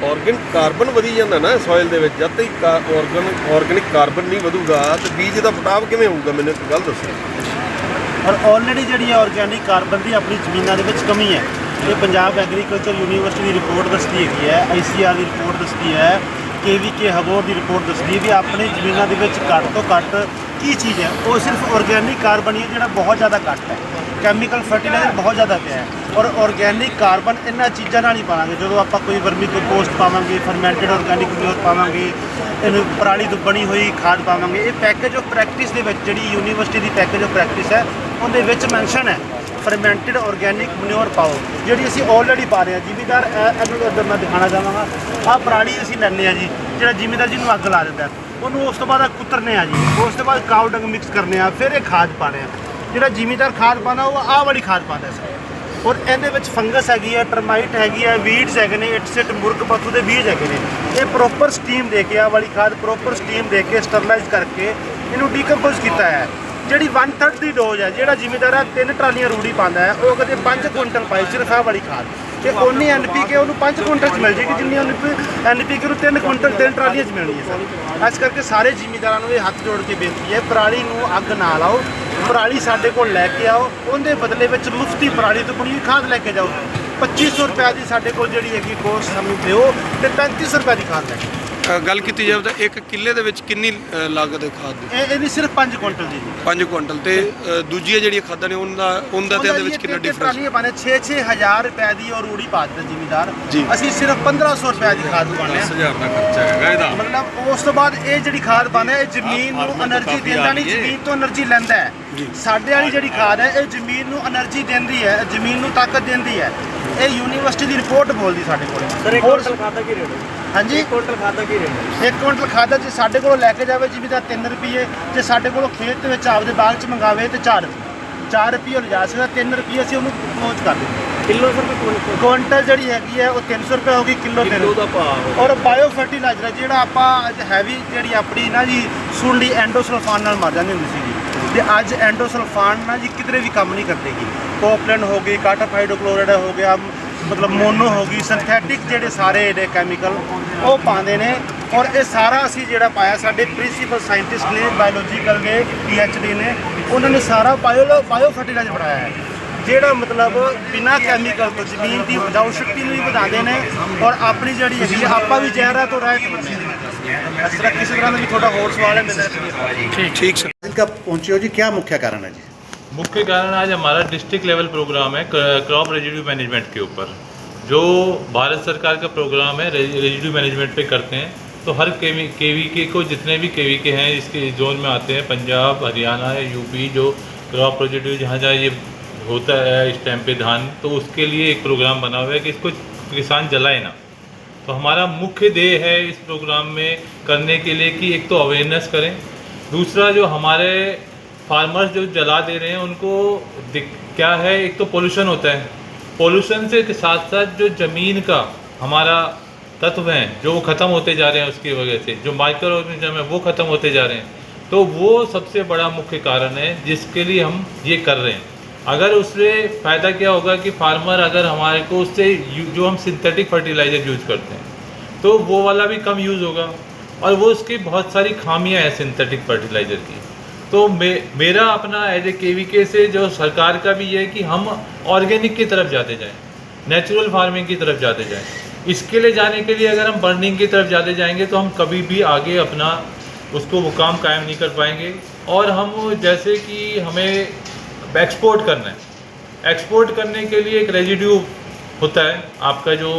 ਆਰਗੈਨਿਕ ਕਾਰਬਨ ਵਧੀ ਜਾਂਦਾ ਨਾ ਸੋਇਲ ਦੇ ਵਿੱਚ। ਜਦ ਤੱਕ ਆਰਗੈਨਿਕ ਕਾਰਬਨ ਨਹੀਂ ਵਧੂਗਾ ਤਾਂ ਬੀਜ ਦਾ ਫਟਾਵ ਕਿਵੇਂ ਹੋਊਗਾ? ਮੈਨੂੰ ਇੱਕ ਗੱਲ ਦੱਸੋ। ਔਰ ਆਲਰੇਡੀ ਜਿਹੜੀ ਆਰਗੈਨਿਕ ਕਾਰਬਨ ਦੀ ਆਪਣੀ ਜ਼ਮੀਨਾਂ ਦੇ ਵਿੱਚ ਕਮੀ ਹੈ। ਇਹ ਪੰਜਾਬ ਐਗਰੀਕਲਚਰ ਯੂਨੀਵਰਸਿਟੀ ਦੀ ਰਿਪੋਰਟ ਦੱਸਦੀ ਹੈਗੀ ਹੈ, ICR ਦੀ ਰਿਪੋਰਟ ਦੱਸਦੀ ਹੈ KVK ਹਬੋਰ ਦੀ ਰਿਪੋਰਟ ਦੱਸਦੀ ਵੀ ਆਪਣੀ ਜ਼ਮੀਨਾਂ ਦੇ ਵਿੱਚ ਘੱਟ ਤੋਂ ਘੱਟ ਕੀ ਚੀਜ਼ ਹੈ, ਉਹ ਸਿਰਫ ਆਰਗੈਨਿਕ ਕਾਰਬਨ ਹੀ ਹੈ ਜਿਹੜਾ ਬਹੁਤ ਜ਼ਿਆਦਾ ਘੱਟ ਹੈ। ਕੈਮੀਕਲ ਫਰਟੀਲਾਈਜ਼ਰ ਬਹੁਤ ਜ਼ਿਆਦਾ ਪਿਆ ਹੈ ਔਰ ਆਰਗੈਨਿਕ ਕਾਰਬਨ ਇਹਨਾਂ ਚੀਜ਼ਾਂ ਨਾਲ ਹੀ ਪਾਵਾਂਗੇ। ਜਦੋਂ ਆਪਾਂ ਕੋਈ ਵਰਮੀ ਕੰਪੋਸਟ ਪਾਵਾਂਗੇ, ਫਰਮੈਂਟਡ ਆਰਗੈਨਿਕ ਮੈਨੂਅਰ ਪਾਵਾਂਗੇ, ਇਹਨੂੰ ਪਰਾਲੀ ਤੋਂ ਬਣੀ ਹੋਈ ਖਾਦ ਪਾਵਾਂਗੇ। ਇਹ ਪੈਕੇਜ ਆਫ ਪ੍ਰੈਕਟਿਸ ਦੇ ਵਿੱਚ ਜਿਹੜੀ university the package of practice ਹੈ ਉਹਦੇ ਵਿੱਚ ਮੈਂਸ਼ਨ ਹੈ ਫਰਮੈਂਟਡ ਆਰਗੈਨਿਕ ਮੈਨੂਅਰ ਪਾਓ, ਜਿਹੜੀ ਅਸੀਂ ਆਲਰੇਡੀ ਪਾ ਰਹੇ ਹਾਂ। ਜ਼ਿਮੀਦਾਰ ਇਹਨੂੰ ਇੱਧਰ ਮੈਂ ਦਿਖਾਉਣਾ ਚਾਹਾਂਗਾ, ਆਹ ਪਰਾਲੀ ਅਸੀਂ ਲੈਂਦੇ ਹਾਂ ਜੀ, ਜਿਹੜਾ ਜ਼ਿਮੀਦਾਰ ਜਿਹਨੂੰ ਅੱਗ ਲਾ ਦਿੰਦਾ ਉਹਨੂੰ ਉਸ ਤੋਂ ਬਾਅਦ ਕੁੱਤਰਨੇ ਆ ਜੀ, ਉਸ ਤੋਂ ਬਾਅਦ ਕਾਊ ਡੰਗ ਮਿਕਸ ਕਰਨੇ ਆ, ਫਿਰ ਇਹ ਖਾਦ ਪਾਣੇ ਆ। ਜਿਹੜਾ ਜ਼ਿਮੀਦਾਰ ਖਾਦ ਪਾਣਾ ਉਹ ਆਹ ਵਾਲੀ ਖਾਦ ਪਾਉਂਦਾ ਸੀ ਔਰ ਇਹਦੇ ਵਿੱਚ ਫੰਗਸ ਹੈਗੀ ਹੈ, ਟਰਮਾਈਟ ਹੈਗੀ ਹੈ, ਵੀਡਸ ਹੈਗੇ ਨੇ, ਇਟਸਿਟ ਮੁਰਗ ਪੱਤੂ ਦੇ ਬੀਜ ਹੈਗੇ ਨੇ। ਇਹ ਪ੍ਰੋਪਰ ਸਟੀਮ ਦੇ ਕੇ, ਆਹ ਵਾਲੀ ਖਾਦ ਪ੍ਰੋਪਰ ਸਟੀਮ ਦੇ ਕੇ ਸਟਰਲਾਈਜ਼ ਕਰਕੇ ਇਹਨੂੰ ਡੀਕੰਪੋਜ਼ ਕੀਤਾ ਹੈ। ਜਿਹੜੀ 1/3 ਦੀ ਡੋਜ਼ ਹੈ, ਜਿਹੜਾ ਜ਼ਿਮੀਦਾਰ ਆ 3 ਟਰਾਲੀਆਂ ਰੂੜੀ ਪਾਉਂਦਾ ਹੈ ਉਹ ਕਦੇ 5 ਕੁਇੰਟਲ ਪਾਏ ਸਿਰਫ ਆਹ ਵਾਲੀ ਖਾਦ, ਤੇ ਉਨੀ NPK ਉਹਨੂੰ 5 ਕੁਇੰਟਲ 'ਚ ਮਿਲ ਜਾਏਗੀ ਜਿੰਨੀ NPK ਨੂੰ 3 ਕੁਇੰਟਲ 3 ਟਰਾਲੀਆਂ 'ਚ ਮਿਲਣੀ ਹੈ ਸਰ। ਇਸ ਕਰਕੇ ਸਾਰੇ ਜ਼ਿਮੀਦਾਰਾਂ ਨੂੰ ਇਹ ਹੱਥ ਜੋੜ ਕੇ ਬੇਨਤੀ ਹੈ, ਪਰਾਲੀ ਨੂੰ ਅੱਗ ਨਾ ਲਾਓ, ਪਰਾਲੀ ਸਾਡੇ ਕੋਲ ਲੈ ਕੇ ਆਓ, ਉਹਦੇ ਬਦਲੇ ਵਿੱਚ ਮੁਫਤੀ ਪਰਾਲੀ ਤੋਂ ਬਣੀ ਖਾਦ ਲੈ ਕੇ ਜਾਓ। 2500 ਰੁਪਏ ਦੀ ਸਾਡੇ ਕੋਲ ਜਿਹੜੀ ਹੈਗੀ ਕੋਸਟ ਸਾਨੂੰ ਦਿਓ ਤੇ 3500 ਰੁਪਏ ਦੀ ਖਾਦ ਲੈ ਕੇ ਗੱਲ ਕੀਤੀ ਜਾਵੇ ਤਾਂ 1 ਕਿੱਲੇ ਦੇ ਵਿੱਚ ਕਿੰਨੀ ਲਾਗਤ ਹੈ ਖਾਦ ਦੀ? ਇਹਦੀ ਸਿਰਫ 5 ਕੁਇੰਟਲ ਦੀ ਜੀ। 5 ਕੁਇੰਟਲ। ਤੇ ਦੂਜੀਆਂ ਜਿਹੜੀਆਂ ਖਾਦਾਂ ਨੇ ਉਹਦਾ ਤੇ ਇਹਦੇ ਵਿੱਚ ਕਿੰਨਾ ਡਿਫਰੈਂਸ? ਟਰਾਲੀਆਂ ਪਾਣੇ 6-6 ਹਜ਼ਾਰ ਰੁਪਏ ਦੀ ਔਰ ਰੂੜੀ ਪਾ ਦਿੱਤਾ ਜ਼ਿਮੀਦਾਰ, ਜੀ। ਅਸੀਂ ਸਿਰਫ 1500 ਰੁਪਏ ਦੀ ਖਾਦ ਪਾਉਂਦੇ ਹਾਂ। 10,000 ਦਾ ਖਰਚਾ ਹੈਗਾ ਇਹਦਾ। ਮਤਲਬ ਉਸ ਤੋਂ ਬਾਅਦ ਇਹ ਜਿਹੜੀ ਖਾਦ ਪਾਉਂਦੇ ਇਹ ਜ਼ਮੀਨ ਨੂੰ એનર્ਜੀ ਦਿੰਦਾ ਨਹੀਂ, ਜ਼ਮੀਨ ਤੋਂ એનર્ਜੀ ਲੈਂਦਾ ਹੈ। ਸਾਡੇ ਵਾਲੀ ਜਿਹੜੀ ਖਾਦ ਹੈ ਇਹ ਜ਼ਮੀਨ ਨੂੰ એનર્ਜੀ ਦਿੰਦੀ ਹੈ, ਜ਼ਮੀਨ ਨੂੰ ਤਾਕਤ ਦਿੰਦੀ ਹੈ। ਇਹ ਯੂਨੀਵਰਸਿਟੀ ਦੀ ਰਿਪੋਰਟ ਬੋਲਦੀ ਸਾਡੇ ਕੋਲ। ਸਰ 1 ਕੁਇੰਟਲ ਖਾਦ ਦਾ ਕੀ ਰੇਟ ਹੈ? ਹਾਂਜੀ 1 ਕੁਇੰਟਲ ਖਾਦ ਦਾ ਕੀ ਰੇਟ ਹੈ? 1 ਕੁਇੰਟਲ ਖਾਦ ਜੇ ਸਾਡੇ ਕੋਲੋਂ ਲੈ ਕੇ ਜਾਵੇ ਜ਼ਿਮੀਦਾਰ 3 ਰੁਪਏ, ਜੇ ਸਾਡੇ ਕੋਲੋਂ ਖੇਤ ਦੇ ਵਿੱਚ ਆਪਦੇ ਬਾਗ 'ਚ ਮੰਗਾਵੇ ਤੇ 4 ਰੁਪਏ ਲਿਜਾ ਸਕਦਾ, 3 ਰੁਪਏ ਅਸੀਂ ਉਹਨੂੰ ਪਹੁੰਚ ਕਰ ਦਿੰਦੇ। ਕਿਲੋ ਸਰ ਕੁਇੰਟਲ ਜਿਹੜੀ ਹੈਗੀ ਹੈ ਉਹ 300 ਰੁਪਏ ਹੋ ਗਈ, ਕਿਲੋ ਦਾ ਭਾਅ। ਔਰ ਬਾਇਓ ਫਰਟੀਲਾਈਜ਼ਰ ਹੈ ਜਿਹੜਾ ਆਪਾਂ ਹੈਵੀ ਜਿਹੜੀ ਆਪਣੀ ਨਾ ਜੀ ਸੁੰਡੀ ਐਂਡੋਸਲਫਾਨ ਨਾਲ ਮਰ ਜਾਂਦੀ ਹੁੰਦੀ ਸੀਗੀ, ਤੇ ਅੱਜ ਐਂਡੋਸਲਫਾਨ ਨਾ ਜੀ ਕਿਧਰੇ ਵੀ ਕੰਮ ਨਹੀਂ ਕਰਦੇਗੀ। ਕੋਪਲਨ ਹੋ ਗਈ, ਕਾਟਫ ਹਾਈਡਰੋਕਲੋਰਾਈਡ ਹੋ ਗਿਆ, ਮਤਲਬ ਮੋਨੋ ਹੋ ਗਈ, ਸਿੰਥੈਟਿਕ ਜਿਹੜੇ ਸਾਰੇ ਇਹਦੇ ਕੈਮੀਕਲ ਉਹ ਪਾਉਂਦੇ ਨੇ। ਔਰ ਇਹ ਸਾਰਾ ਅਸੀਂ ਜਿਹੜਾ ਪਾਇਆ, ਸਾਡੇ ਪ੍ਰਿੰਸੀਪਲ ਸਾਇੰਟਿਸਟ ਨੇ ਬਾਇਓਲੋਜੀਕਲ ਦੇ PhD ਨੇ, ਉਹਨਾਂ ਨੇ ਸਾਰਾ ਬਾਇਓ ਫਰਟੀਲਾਈਜ਼ਰ ਬਣਾਇਆ ਹੈ, ਜਿਹੜਾ ਮਤਲਬ ਬਿਨਾਂ ਕੈਮੀਕਲ ਤੋਂ ਜ਼ਮੀਨ ਦੀ ਉਪਜਾਊ ਸ਼ਕਤੀ ਨੂੰ ਵੀ ਵਧਾਉਂਦੇ ਨੇ ਔਰ ਆਪਣੀ ਜਿਹੜੀ ਹੈਗੀ ਆਪਾਂ ਵੀ ਜ਼ਹਿਰਾਂ ਤੋਂ ਰਹਿਤ ਬੰਦੇ ਨੇ। ਇਸ ਤਰ੍ਹਾਂ ਕਿਸੇ ਤਰ੍ਹਾਂ ਦਾ ਵੀ ਤੁਹਾਡਾ ਹੋਰ ਸਵਾਲ ਹੈ ਮੇਰੇ? ठीक सर। इनका पहुँचे हो जी, क्या मुख्य कारण है जी? मुख्य कारण आज हमारा डिस्ट्रिक्ट लेवल प्रोग्राम है क्रॉप रेजिड्यू मैनेजमेंट के ऊपर, जो भारत सरकार का प्रोग्राम है रेजिड्यू मैनेजमेंट पे करते हैं। तो हर KVK को जितने भी KVK हैं इसके जोन में आते हैं, पंजाब, हरियाणा, UP, जो क्रॉप रेजिड्यू जहाँ जहाँ ये होता है इस टाइम पे धान, तो उसके लिए एक प्रोग्राम बना हुआ है कि इसको किसान जलाए ना। तो हमारा मुख्य ध्येय है इस प्रोग्राम में करने के लिए कि एक तो अवेयरनेस करें, दूसरा जो हमारे फार्मर्स जो जला दे रहे हैं उनको क्या है, एक तो पोल्यूशन होता है, पोल्यूशन से के साथ साथ जो ज़मीन का हमारा तत्व हैं जो वो ख़त्म होते जा रहे हैं, उसकी वजह से जो माइक्रो ऑर्गेनिज्म है वो ख़त्म होते जा रहे हैं। तो वो सबसे बड़ा मुख्य कारण है जिसके लिए हम ये कर रहे हैं। अगर उससे फ़ायदा क्या होगा कि फार्मर अगर हमारे को उससे जो हम सिंथेटिक फर्टिलाइज़र यूज़ करते हैं तो वो वाला भी कम यूज़ होगा, और वो उसकी बहुत सारी खामियां हैं सिंथेटिक फर्टिलाइज़र की। तो मेरा अपना एज ए KVK से जो सरकार का भी ये है कि हम ऑर्गेनिक की तरफ जाते जाएं, नेचुरल फार्मिंग की तरफ जाते जाएं। इसके लिए जाने के लिए अगर हम बर्निंग की तरफ जाते जाएंगे तो हम कभी भी आगे अपना उसको मुकाम कायम नहीं कर पाएंगे। और हम जैसे कि हमें एक्सपोर्ट करना है, एक्सपोर्ट करने के लिए एक रेजिड्यू होता है, आपका जो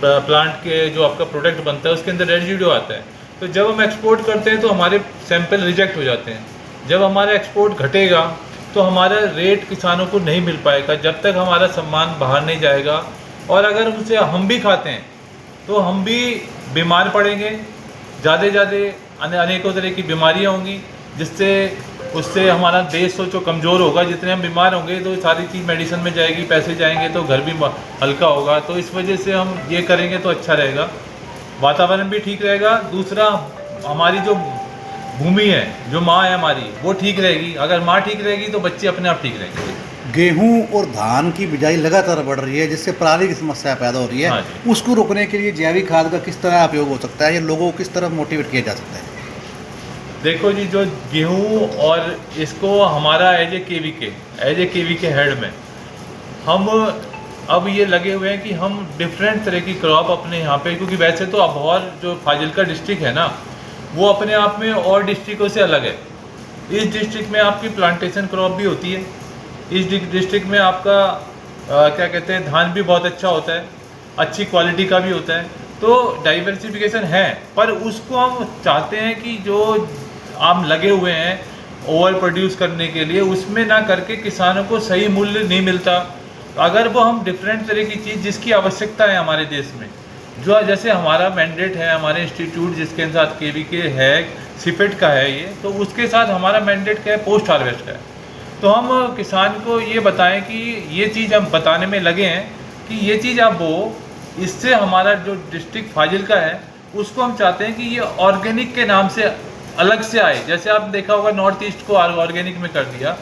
प्लांट के जो आपका प्रोडक्ट बनता है उसके अंदर रेजिड्यू आता है। तो जब हम एक्सपोर्ट करते हैं तो हमारे सैंपल रिजेक्ट हो जाते हैं। जब हमारा एक्सपोर्ट घटेगा तो हमारा रेट किसानों को नहीं मिल पाएगा जब तक हमारा सामान बाहर नहीं जाएगा। और अगर उसे हम भी खाते हैं तो हम भी बीमार पड़ेंगे, ज़्यादा अनेकों तरह की बीमारियां होंगी, जिससे उससे हमारा देश सोचो कमज़ोर होगा। जितने हम बीमार होंगे तो सारी चीज़ मेडिसिन में जाएगी, पैसे जाएंगे तो घर भी हल्का होगा। तो इस वजह से हम ये करेंगे तो अच्छा रहेगा, वातावरण भी ठीक रहेगा। दूसरा हमारी जो भूमि है, जो माँ है हमारी, वो ठीक रहेगी। अगर माँ ठीक रहेगी तो बच्चे अपने आप ठीक रहेंगे। गेहूं और धान की बिजाई लगातार बढ़ रही है जिससे पराली की समस्या पैदा हो रही है। हाँ, उसको रोकने के लिए जैविक खाद का किस तरह उपयोग हो सकता है या लोगों को किस तरह मोटिवेट किया जा सकता है? देखो जी, जो गेहूँ और इसको हमारा एज ए KVK हेड में हम अब ये लगे हुए हैं कि हम डिफरेंट तरह की क्रॉप अपने यहाँ पे, क्योंकि वैसे तो अबोहर जो फाजिल्का डिस्ट्रिक्ट है ना, वो अपने आप में और डिस्ट्रिक्टों से अलग है। इस डिस्ट्रिक्ट में आपकी प्लांटेशन क्रॉप भी होती है, इस डिस्ट्रिक्ट में आपका क्या कहते हैं, धान भी बहुत अच्छा होता है, अच्छी क्वालिटी का भी होता है। तो डाइवर्सिफिकेशन है, पर उसको हम चाहते हैं कि जो हम लगे हुए हैं ओवर प्रोड्यूस करने के लिए, उसमें ना करके किसानों को सही मूल्य नहीं मिलता। अगर वो हम डिफरेंट तरह की चीज़ जिसकी आवश्यकता है हमारे देश में, जो जैसे हमारा मैंडेट है, हमारे इंस्टीट्यूट जिसके साथ KVK है, सिफेट का है ये, तो उसके साथ हमारा मैंडेट क्या है, पोस्ट हार्वेस्ट का है। तो हम किसान को ये बताएं कि ये चीज़ हम बताने में लगे हैं कि ये चीज़ आप वो, इससे हमारा जो डिस्ट्रिक्ट फाजिल्का है उसको हम चाहते हैं कि ये ऑर्गेनिक के नाम से अलग से आए। जैसे आप देखा होगा नॉर्थ ईस्ट को ऑर्गेनिक में कर दिया,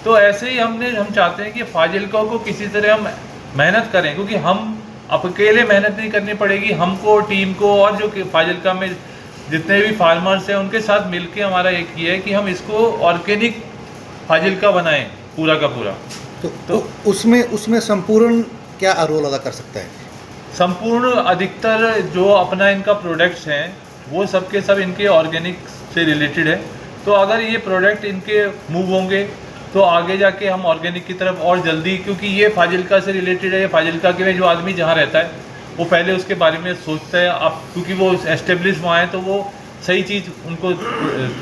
तो ऐसे ही हम चाहते हैं कि फाजिल्का को किसी तरह हम मेहनत करें, क्योंकि हम अकेले मेहनत नहीं करनी पड़ेगी, हमको, टीम को, और जो फाजिल्का में जितने भी फार्मर्स हैं उनके साथ मिलके हमारा एक ये है कि हम इसको ऑर्गेनिक फाजिल्का बनाएं पूरा का पूरा। तो उसमें संपूर्ण क्या रोल अदा कर सकता है? संपूर्ण अधिकतर जो अपना इनका प्रोडक्ट्स हैं वो सब के सब इनके ऑर्गेनिक से रिलेटेड है। तो अगर ये प्रोडक्ट इनके मूव होंगे तो आगे जाके हम ऑर्गेनिक की तरफ और जल्दी, क्योंकि ये फाजिल्का से रिलेटेड है, फाजिल्का के में जो आदमी जहाँ रहता है वो पहले उसके बारे में सोचता है। अब क्योंकि वो एस्टेब्लिश वहाँ है तो वो सही चीज़ उनको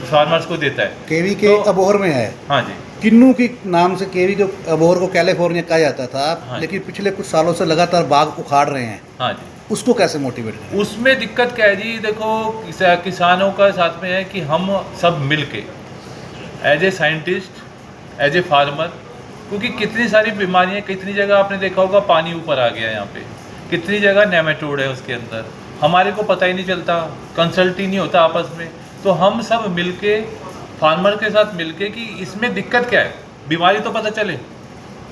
फार्मर्स को देता है। KVK तो अबोहर में है। हाँ जी, किन्नू के नाम से KVK अबोहर को कैलिफोर्निया कहा जाता था, हाँ। लेकिन पिछले कुछ सालों से लगातार बाग उखाड़ रहे हैं। हाँ जी। उसको कैसे मोटिवेट करें? उसमें दिक्कत क्या है जी, देखो किसानों का साथ में है कि हम सब मिल के as a scientist, as a farmer, क्योंकि कितनी सारी बीमारियां, कितनी जगह आपने देखा होगा पानी ऊपर आ गया यहाँ पे, कितनी जगह नेमेटोड है उसके अंदर, हमारे को पता ही नहीं चलता, कंसल्ट ही नहीं होता आपस में। तो हम सब मिलके, फार्मर के साथ मिलके कि इसमें दिक्कत क्या है, बीमारी तो पता चले।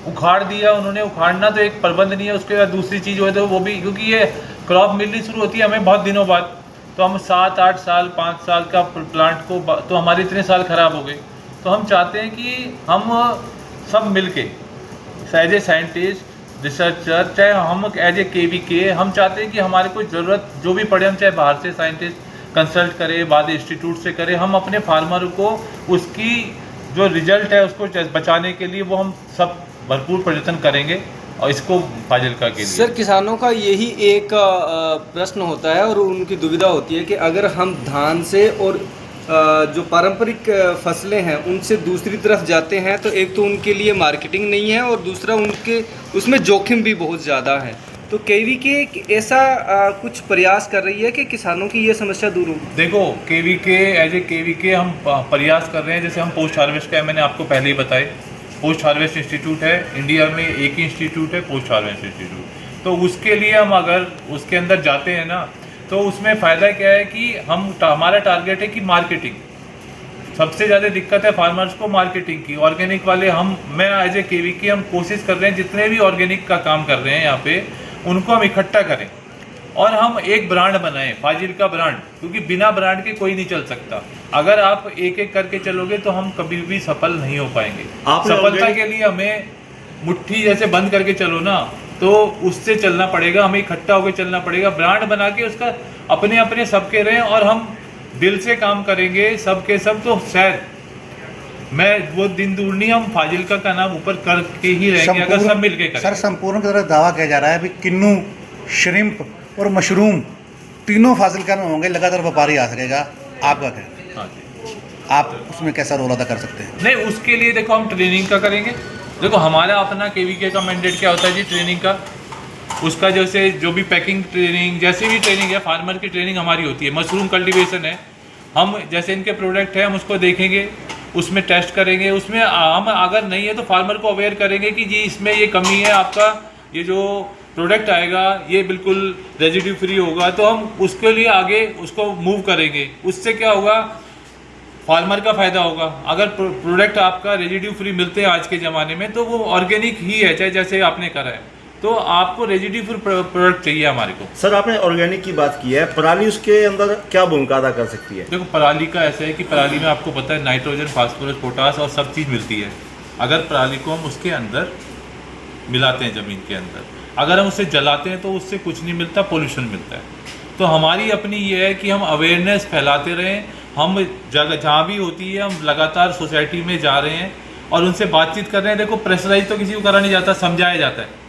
उखाड़ दिया उन्होंने, उखाड़ना तो एक प्रबंध नहीं है, उसके बाद दूसरी चीज़ हो तो वो भी, क्योंकि ये क्रॉप मिलनी शुरू होती है हमें बहुत दिनों बाद, तो हम 7-8 साल 5 साल का प्लांट को, तो हमारे इतने साल ख़राब हो गए। तो हम चाहते हैं कि हम सब मिलके एज ए साइंटिस्ट, रिसर्चर, चाहे हम एज ए KVK, हम चाहते हैं कि हमारे कोई ज़रूरत जो भी पड़े, हम चाहे बाहर से साइंटिस्ट कंसल्ट करें, बाद इंस्टीट्यूट से करें, हम अपने फार्मर को उसकी जो रिजल्ट है उसको बचाने के लिए वो हम सब भरपूर प्रयत्न करेंगे, और इसको फाजिल्का के लिए। सर, किसानों का यही एक प्रश्न होता है और उनकी दुविधा होती है कि अगर हम धान से और जो पारंपरिक फसलें हैं उनसे दूसरी तरफ जाते हैं तो एक तो उनके लिए मार्केटिंग नहीं है और दूसरा उनके उसमें जोखिम भी बहुत ज़्यादा है। तो KVK ऐसा कुछ प्रयास कर रही है कि किसानों की ये समस्या दूर हो? देखो, KVK एज ए KVK हम प्रयास कर रहे हैं। जैसे हम पोस्ट हार्वेस्ट का है, मैंने आपको पहले ही बताया, पोस्ट हार्वेस्ट इंस्टीट्यूट है इंडिया में, एक ही इंस्टीट्यूट है पोस्ट हार्वेस्ट इंस्टीट्यूट। तो उसके लिए हम अगर उसके अंदर जाते हैं ना, तो उसमें फ़ायदा क्या है कि हमारा टारगेट है कि मार्केटिंग, सबसे ज़्यादा दिक्कत है फार्मर्स को मार्केटिंग की। ऑर्गेनिक वाले मैं एज ए KVK हम कोशिश कर रहे हैं, जितने भी ऑर्गेनिक का काम कर रहे हैं यहाँ पे, उनको हम इकट्ठा करें और हम एक ब्रांड बनाएं, फाजिल्का ब्रांड, क्योंकि बिना ब्रांड के कोई नहीं चल सकता। अगर आप एक एक करके चलोगे तो हम कभी भी सफल नहीं हो पाएंगे। सफलता के लिए हमें मुट्ठी जैसे बंद करके चलो ना, तो उससे चलना पड़ेगा, हमें इकट्ठा होकर चलना पड़ेगा, ब्रांड बना के उसका अपने अपने सबके रहें और हम दिल से काम करेंगे सबके सब। तो शायद मैं वो दिन दूर नहीं, हम फाजिल्का का नाम ऊपर करके ही रहेंगे अगर सब मिलके करें। सर, संपूर्ण की तरह दावा किया जा रहा है अभी किन्नू, श्रिम्प और मशरूम तीनों फाजिल्का में होंगे, लगातार व्यापारी आ सकेगा। आपका क्या? हाँ जी, आप उसमें कैसा रोल अदा कर सकते हैं? नहीं, उसके लिए देखो हम ट्रेनिंग का करेंगे। देखो हमारा अपना KVK का मैंडेट क्या होता है जी, ट्रेनिंग का, उसका जैसे जो भी पैकिंग ट्रेनिंग, जैसे भी ट्रेनिंग है, फार्मर की ट्रेनिंग हमारी होती है। मशरूम कल्टीवेशन है, हम जैसे इनके प्रोडक्ट है हम उसको देखेंगे, उसमें टेस्ट करेंगे, उसमें हम अगर नहीं है तो फार्मर को अवेयर करेंगे कि जी इसमें ये कमी है, आपका ये जो प्रोडक्ट आएगा ये बिल्कुल रेजिड्यू फ्री होगा, तो हम उसके लिए आगे उसको मूव करेंगे। उससे क्या होगा, फार्मर का फ़ायदा होगा। अगर प्रोडक्ट आपका रेजिड्यू फ्री मिलते हैं आज के ज़माने में, तो वो ऑर्गेनिक ही है, चाहे जैसे आपने करा है, तो आपको रेजिड्यू फ्री प्रोडक्ट चाहिए हमारे को। सर, आपने ऑर्गेनिक की बात की है, पराली उसके अंदर क्या भूमिका अदा कर सकती है? देखो, पराली का ऐसा है कि पराली में आपको पता है नाइट्रोजन, फास्फोरस, पोटास और सब चीज़ मिलती है। अगर पराली को हम उसके अंदर मिलाते हैं ज़मीन के अंदर, अगर हम उसे जलाते हैं तो उससे कुछ नहीं मिलता, पोल्यूशन मिलता है। तो हमारी अपनी ये है कि हम अवेयरनेस फैलाते रहें। हम जगह जहाँ भी होती है हम लगातार सोसाइटी में जा रहे हैं और उनसे बातचीत कर रहे हैं। देखो प्रेशराइज तो किसी को करा नहीं जाता, समझाया जाता है।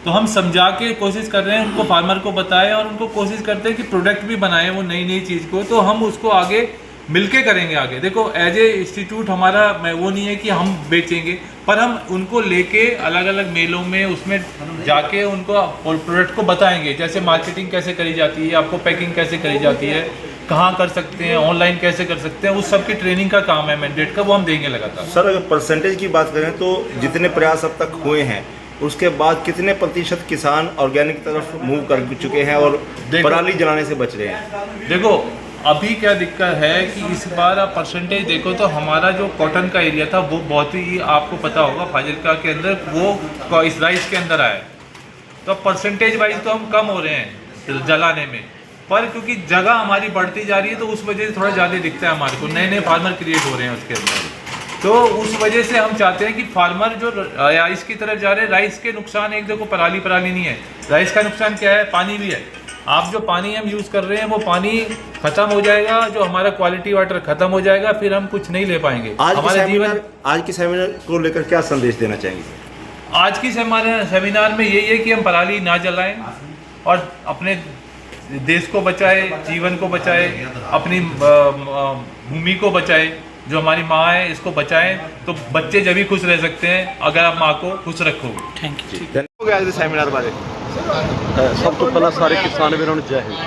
तो हम समझा के कोशिश कर रहे हैं, उनको फार्मर को बताएं और उनको कोशिश करते हैं कि प्रोडक्ट भी बनाएं वो नई नई चीज़ को। तो हम उसको आगे मिलके करेंगे आगे। देखो एज ए इंस्टीट्यूट हमारा वो नहीं है कि हम बेचेंगे, पर हम उनको लेके अलग अलग मेलों में उसमें जाके उनको प्रोडक्ट को बताएंगे, जैसे मार्केटिंग कैसे करी जाती है, आपको पैकिंग कैसे करी जाती है, कहाँ कर सकते हैं, ऑनलाइन कैसे कर सकते हैं, उस सब की ट्रेनिंग का काम है मैंडेट का, वो हम देंगे लगातार। सर अगर परसेंटेज की बात करें तो जितने प्रयास अब तक हुए हैं उसके बाद कितने प्रतिशत किसान ऑर्गेनिक तरफ मूव कर चुके हैं और पराली जलाने से बच रहे हैं? देखो अभी क्या दिक्कत है कि इस बार आप परसेंटेज देखो तो हमारा जो कॉटन का एरिया था वो बहुत ही, आपको पता होगा फाजिल्का के अंदर वो इस राइस के अंदर आया। तो परसेंटेज वाइज तो हम कम हो रहे हैं जलाने में, पर क्योंकि जगह हमारी बढ़ती जा रही है तो उस वजह से थोड़ा ज़्यादा दिखता है हमारे को, नए नए फार्मर क्रिएट हो रहे हैं उसके अंदर। तो उस वजह से हम चाहते हैं कि फार्मर जो राइस की तरफ जा रहे हैं, राइस के नुकसान एक देखो पराली नहीं है, राइस का नुकसान क्या है, पानी भी है। आप जो पानी हम यूज़ कर रहे हैं वो पानी खत्म हो जाएगा, जो हमारा क्वालिटी वाटर खत्म हो जाएगा, फिर हम कुछ नहीं ले पाएंगे। आज की सेमिनार को लेकर क्या संदेश देना चाहेंगे? आज की सेमिनार में यही है कि हम पराली ना जलाएं और अपने देश को बचाए, जीवन को बचाए, अपनी भूमि को बचाए, जो हमारी माँ है इसको बचाएं, तो बच्चे जब भी खुश रह सकते हैं अगर आप माँ को खुश रखोगे। Thank you. हो गया इस सेमिनार बारे ਸਭ ਤੋਂ ਪਹਿਲਾਂ ਸਾਰੇ ਕਿਸਾਨ ਵੀਰਾਂ ਨੂੰ ਜੈ ਹਿੰਦ।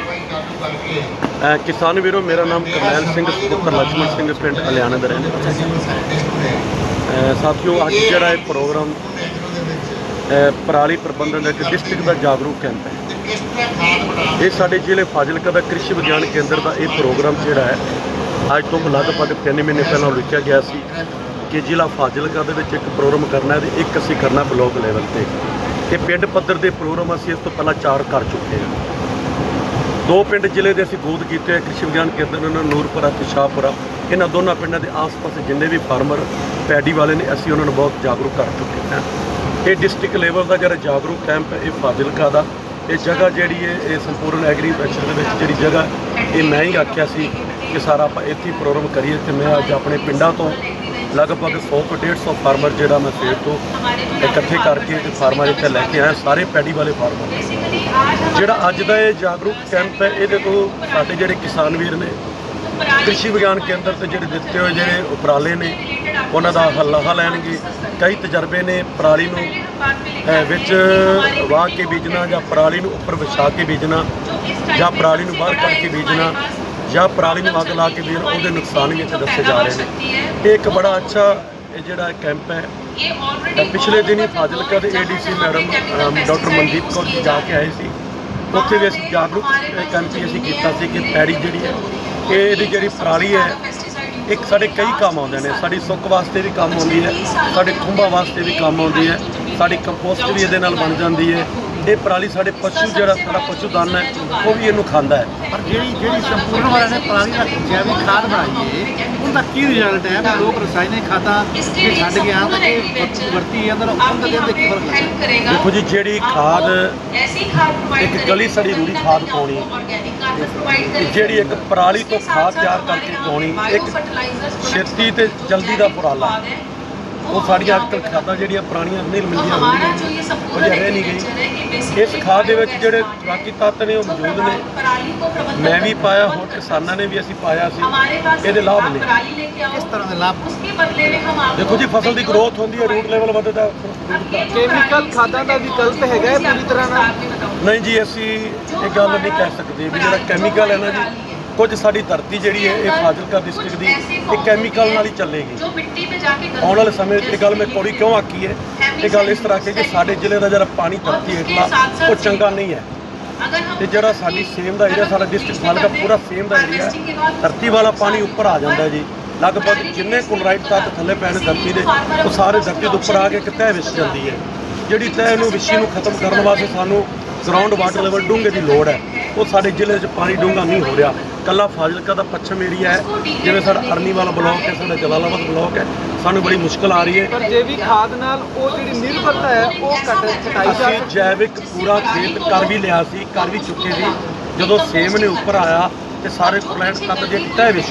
ਕਿਸਾਨ ਵੀਰੋ, ਮੇਰਾ ਨਾਮ ਕਰਨੈਲ ਸਿੰਘ ਪੁੱਤਰ ਲక్ష్మణ ਸਿੰਘ ਪਿੰਡ ਹਲਿਆਣੇ ਦਾ ਰਹਿਣ ਵਾਲਾ। ਸਾਥੀਓ, ਅੱਜ ਜਿਹੜਾ ਇਹ ਪ੍ਰੋਗਰਾਮ ਪਰਾਲੀ ਪ੍ਰਬੰਧਨ ਦਾ ਇੱਕ ਡਿਸਟ੍ਰਿਕਟ ਦਾ ਜਾਗਰੂਕ ਕੈਂਪ ਹੈ। ਇਹ ਸਾਡੇ ਜ਼ਿਲ੍ਹੇ ਫਾਜ਼ਿਲਕਾ ਦਾ ਕ੍ਰਿਸ਼ੀ ਵਿਗਿਆਨ ਕੇਂਦਰ ਦਾ ਇਹ ਪ੍ਰੋਗਰਾਮ ਜਿਹੜਾ ਹੈ ਅੱਜ ਤੋਂ ਲਗਭਗ 3 ਮਹੀਨੇ ਪਹਿਲਾਂ ਲਿਖਿਆ ਗਿਆ ਸੀ ਕਿ ਜ਼ਿਲ੍ਹਾ ਫਾਜ਼ਿਲਕਾ ਦੇ ਵਿੱਚ ਇੱਕ ਪ੍ਰੋਗਰਾਮ ਕਰਨਾ ਹੈ ਤੇ ਇੱਕ ਅਸੀਂ ਕਰਨਾ ਬਲਾਕ ਲੈਵਲ ਤੇ। ਤੇ ਪਿੰਡ ਪੱਧਰ ਦੇ ਪ੍ਰੋਗਰਾਮ ਅਸੀਂ ਇਸ ਤੋਂ ਪਹਿਲਾਂ 4 ਕਰ ਚੁੱਕੇ ਹਾਂ। 2 ਪਿੰਡ ਜ਼ਿਲ੍ਹੇ ਦੇ ਅਸੀਂ ਗੋਦ ਕੀਤੇ ਕ੍ਰਿਸ਼ੀ ਵਿਗਿਆਨ ਕੇਂਦਰ ਨਾਲ, ਨੂਰਪੁਰਾ ਤੇ ਸ਼ਾਹਪੁਰਾ। ਇਹਨਾਂ ਦੋਨਾਂ ਪਿੰਡਾਂ ਦੇ ਆਸ-ਪਾਸ ਜਿੰਨੇ ਵੀ ਫਾਰਮਰ ਪੈਡੀ ਵਾਲੇ ਨੇ ਅਸੀਂ ਉਹਨਾਂ ਨੂੰ ਬਹੁਤ ਜਾਗਰੂਕ ਕਰ ਚੁੱਕੇ ਹਾਂ। ਇਹ ਡਿਸਟ੍ਰਿਕਟ ਲੈਵਲ ਦਾ ਜਿਹੜਾ ਜਾਗਰੂਕ ਕੈਂਪ ਹੈ ਇਹ ਫਾਜ਼ਿਲਕਾ ਦਾ। ਇਹ ਜਗ੍ਹਾ ਜਿਹੜੀ ਹੈ ਇਹ ਸੰਪੂਰਨ ਐਗਰੀਕਲਚਰ ਦੇ ਵਿੱਚ ਜਿਹੜੀ ਜਗ੍ਹਾ ਇਹ ਮੈਂ ਹੀ ਆਖਿਆ ਸੀ ਕਿ ਸਾਰਾ ਆਪਾਂ ਇੱਥੇ ਹੀ ਪ੍ਰੋਗਰਾਮ ਕਰੀਏ। ਤੇ ਮੈਂ ਅੱਜ ਆਪਣੇ ਪਿੰਡਾਂ ਤੋਂ ਲਗਭਗ 100 ਤੋਂ 150 ਫਾਰਮਰ ਜਿਹੜਾ ਮੈਂ ਸਵੇਰ ਤੋਂ ਇਕੱਠੇ ਕਰਕੇ ਤੇ ਫਾਰਮਰ ਇੱਥੇ ਲੈ ਕੇ ਆਇਆ, ਸਾਰੇ ਪੈਡੀ ਵਾਲੇ ਫਾਰਮਰ। ਜਿਹੜਾ ਅੱਜ ਦਾ ਇਹ ਜਾਗਰੂਕ ਕੈਂਪ ਹੈ ਇਹਦੇ ਤੋਂ ਸਾਡੇ ਜਿਹੜੇ ਕਿਸਾਨ ਵੀਰ ਨੇ ਕ੍ਰਿਸ਼ੀ ਵਿਗਿਆਨ ਕੇਂਦਰ ਤੇ ਜਿਹੜੇ ਦਿੱਤੇ ਹੋਏ ਜਿਹੜੇ ਉਪਰਾਲੇ ਨੇ ਉਹਨਾਂ ਦਾ ਲਾਹਾ ਲੈਣਗੇ। ਕਈ ਤਜਰਬੇ ਨੇ ਪਰਾਲੀ ਨੂੰ ਵਿੱਚ ਵਾਹ ਕੇ ਬੀਜਣਾ, ਜਾਂ ਪਰਾਲੀ ਨੂੰ ਉੱਪਰ ਵਿਛਾ ਕੇ ਬੀਜਣਾ, ਜਾਂ ਪਰਾਲੀ ਨੂੰ ਬਾਹਰ ਕੱਢ ਕੇ ਬੀਜਣਾ, ਜਾਂ ਪਰਾਲੀ ਨੂੰ ਅੱਗ ਲਾ ਕੇ ਬੀਜਣਾ, ਉਹਦੇ ਨੁਕਸਾਨ ਵੀ ਇੱਥੇ ਦੱਸੇ ਜਾ ਰਹੇ ਨੇ। ਇਹ ਇੱਕ ਬੜਾ ਅੱਛਾ ਇਹ ਜਿਹੜਾ ਕੈਂਪ ਹੈ। ਪਿਛਲੇ ਦਿਨੀ ਫਾਜ਼ਿਲਕਾ ਦੇ ADC madam doctor Mandeep Kaur ji ਜਾ ਕੇ ਆਏ ਸੀ, ਉੱਥੇ ਵੀ ਅਸੀਂ ਜਾਗਰੂਕ ਕੈਂਪ ਹੀ ਅਸੀਂ ਕੀਤਾ ਸੀ ਕਿ ਪੈੜੀ ਜਿਹੜੀ ਹੈ ਇਹਦੀ ਜਿਹੜੀ ਪਰਾਲੀ ਹੈ ਇੱਕ ਸਾਡੇ ਕਈ ਕੰਮ ਆਉਂਦੇ ਨੇ। ਸਾਡੀ ਸੁੱਕ ਵਾਸਤੇ ਵੀ ਕੰਮ ਆਉਂਦੀ ਹੈ, ਸਾਡੇ ਖੁੰਭਾਂ ਵਾਸਤੇ ਵੀ ਕੰਮ ਆਉਂਦੀ ਹੈ, ਸਾਡੀ ਕੰਪੋਸਟ ਵੀ ਇਹਦੇ ਨਾਲ ਬਣ ਜਾਂਦੀ ਹੈ। ਇਹ ਪਰਾਲੀ ਸਾਡੇ ਪਸ਼ੂ ਜਿਹੜਾ ਸਾਡਾ ਪਸ਼ੂ ਦਾਨਾ ਹੈ ਉਹ ਵੀ ਇਹਨੂੰ ਖਾਂਦਾ ਹੈ। ਪਰ ਜਿਹੜੀ ਸੰਪੂਰਨ ਵਾਲਿਆਂ ਨੇ ਪਰਾਲੀ ਦਾ ਜੈਵਿਕ ਖਾਦ ਬਣਾਈ ਹੈ ਉਹਦਾ ਕੀ ਰਿਜ਼ਲਟ ਹੈ? ਲੋਕ ਰਸਾਇਣਿਕ ਖਾਦਾਂ ਜੇ ਛੱਡ ਕੇ ਆਉਣ ਤਾਂ ਵਰਤੀ ਜਾਂਦੇ ਨੇ, ਉਹਨਾਂ ਦੇ ਕੀ ਫਰਕ ਲੱਗਦਾ? ਦੇਖੋ ਜੀ, ਜਿਹੜੀ ਖਾਦ ਇੱਕ ਗਲੀ ਸੜੀ ਰੂੜੀ ਖਾਦ ਪਾਉਣੀ, ਜਿਹੜੀ ਇੱਕ ਪਰਾਲੀ ਤੋਂ ਖਾਦ ਤਿਆਰ ਕਰਕੇ ਪਾਉਣੀ, ਇੱਕ ਛੇਤੀ ਤੇ ਜਲਦੀ ਦਾ ਉਪਰਾਲਾ। ਉਹ ਸਾਡੀਆਂ ਅੱਜ ਕੱਲ੍ਹ ਖਾਦਾਂ ਜਿਹੜੀਆਂ ਪੁਰਾਣੀਆਂ ਨਹੀਂ ਮਿਲਦੀਆਂ ਹੋਈਆਂ ਉਹ ਰਹਿ ਨਹੀਂ ਗਈ। ਇਸ ਖਾਦ ਦੇ ਵਿੱਚ ਜਿਹੜੇ ਬਾਕੀ ਤੱਤ ਨੇ ਉਹ ਮੌਜੂਦ ਨੇ। ਮੈਂ ਵੀ ਪਾਇਆ, ਹੋਰ ਕਿਸਾਨਾਂ ਨੇ ਵੀ ਅਸੀਂ ਪਾਇਆ ਸੀ। ਇਹਦੇ ਲਾਭ ਨੇ। ਕਿਸ ਤਰ੍ਹਾਂ ਦੇ ਲਾਭ? ਦੇਖੋ ਜੀ, ਫਸਲ ਦੀ ਗਰੋਥ ਹੁੰਦੀ ਹੈ, ਰੂਟ ਲੈਵਲ ਵੱਧਦਾ। ਕੈਮੀਕਲ ਖਾਦਾਂ ਦਾ ਵਿਕਲਪ ਹੈਗਾ ਪੂਰੀ ਤਰ੍ਹਾਂ ਨਾਲ? ਨਹੀਂ ਜੀ, ਅਸੀਂ ਇਹ ਗੱਲ ਨਹੀਂ ਕਹਿ ਸਕਦੇ ਵੀ ਜਿਹੜਾ ਕੈਮੀਕਲ ਹੈ ਨਾ ਜੀ, ਕੁਝ ਸਾਡੀ ਧਰਤੀ ਜਿਹੜੀ ਹੈ ਇਹ ਫਾਜ਼ਿਲਕਾ ਡਿਸਟ੍ਰਿਕਟ ਦੀ ਇਹ ਕੈਮੀਕਲ ਨਾਲ ਹੀ ਚੱਲੇਗੀ। ਆਉਣ ਵਾਲੇ ਸਮੇਂ 'ਚ ਇਹ ਗੱਲ ਮੈਂ ਕੋੜੀ ਕਿਉਂ ਆਖੀ ਹੈ, ਇਹ ਗੱਲ ਇਸ ਤਰ੍ਹਾਂ ਕਿ ਸਾਡੇ ਜ਼ਿਲ੍ਹੇ ਦਾ ਜਿਹੜਾ ਪਾਣੀ ਧਰਤੀ ਹੇਠਲਾ ਉਹ ਚੰਗਾ ਨਹੀਂ ਹੈ। ਤੇ ਜਿਹੜਾ ਸਾਡੀ ਸੇਮ ਦਾ ਏਰੀਆ, ਸਾਡਾ ਡਿਸਟ੍ਰਿਕਟ ਫਾਜ਼ਿਲਕਾ ਪੂਰਾ ਸੇਮ ਦਾ ਏਰੀਆ, ਧਰਤੀ ਵਾਲਾ ਪਾਣੀ ਉੱਪਰ ਆ ਜਾਂਦਾ ਜੀ। ਲਗਭਗ ਜਿੰਨੇ ਕਲੋਰਾਈਡ ਤੱਤ ਥੱਲੇ ਪੈਣ ਧਰਤੀ ਦੇ ਉਹ ਸਾਰੇ ਧਰਤੀ ਦੇ ਉੱਪਰ ਆ ਕੇ ਇੱਕ ਤਹਿ ਵਿਛ ਜਾਂਦੀ ਹੈ। ਜਿਹੜੀ ਤਹਿ ਨੂੰ ਵਿਛੀ ਨੂੰ ਖਤਮ ਕਰਨ ਵਾਸਤੇ ਸਾਨੂੰ ਗਰਾਊਂਡ ਵਾਟਰ ਲੈਵਲ ਡੂੰਘੇ ਦੀ ਲੋੜ ਹੈ। ਉਹ ਸਾਡੇ ਜ਼ਿਲ੍ਹੇ 'ਚ ਪਾਣੀ ਡੂੰਘਾ ਨਹੀਂ ਹੋ ਰਿਹਾ। ਕੱਲਾ ਫਾਜ਼ਿਲਕਾ ਦਾ ਪੱਛਮ ਏਰੀਆ ਹੈ, ਜਿਵੇਂ ਸਾਡਾ ਅਰਨੀਵਾਲਾ ਬਲਾਕ ਹੈ, ਸਾਡਾ ਜਲਾਲਾਬਾਦ ਬਲਾਕ ਹੈ, ਸਾਨੂੰ ਬੜੀ ਮੁਸ਼ਕਲ ਆ ਰਹੀ ਹੈ। पर जैविक खाद नाल वो ਜਿਹੜੀ ਨਿਰਭਰਤਾ ਹੈ ਉਹ ਘਟਾਈ ਜਾ ਅਸੀਂ ਜੈਵਿਕ ਪੂਰਾ ਖੇਤ ਕਰ ਵੀ ਲਿਆ ਸੀ, ਕਰ ਵੀ ਚੁੱਕੇ ਸੀ। ਜਦੋਂ ਸੇਮ ਨੇ ਉੱਪਰ ਆਇਆ ਤੇ ਸਾਰੇ ਪਲਾਂਟ ਕੱਟ ਦੇ ਟਹਿ ਵਿੱਚ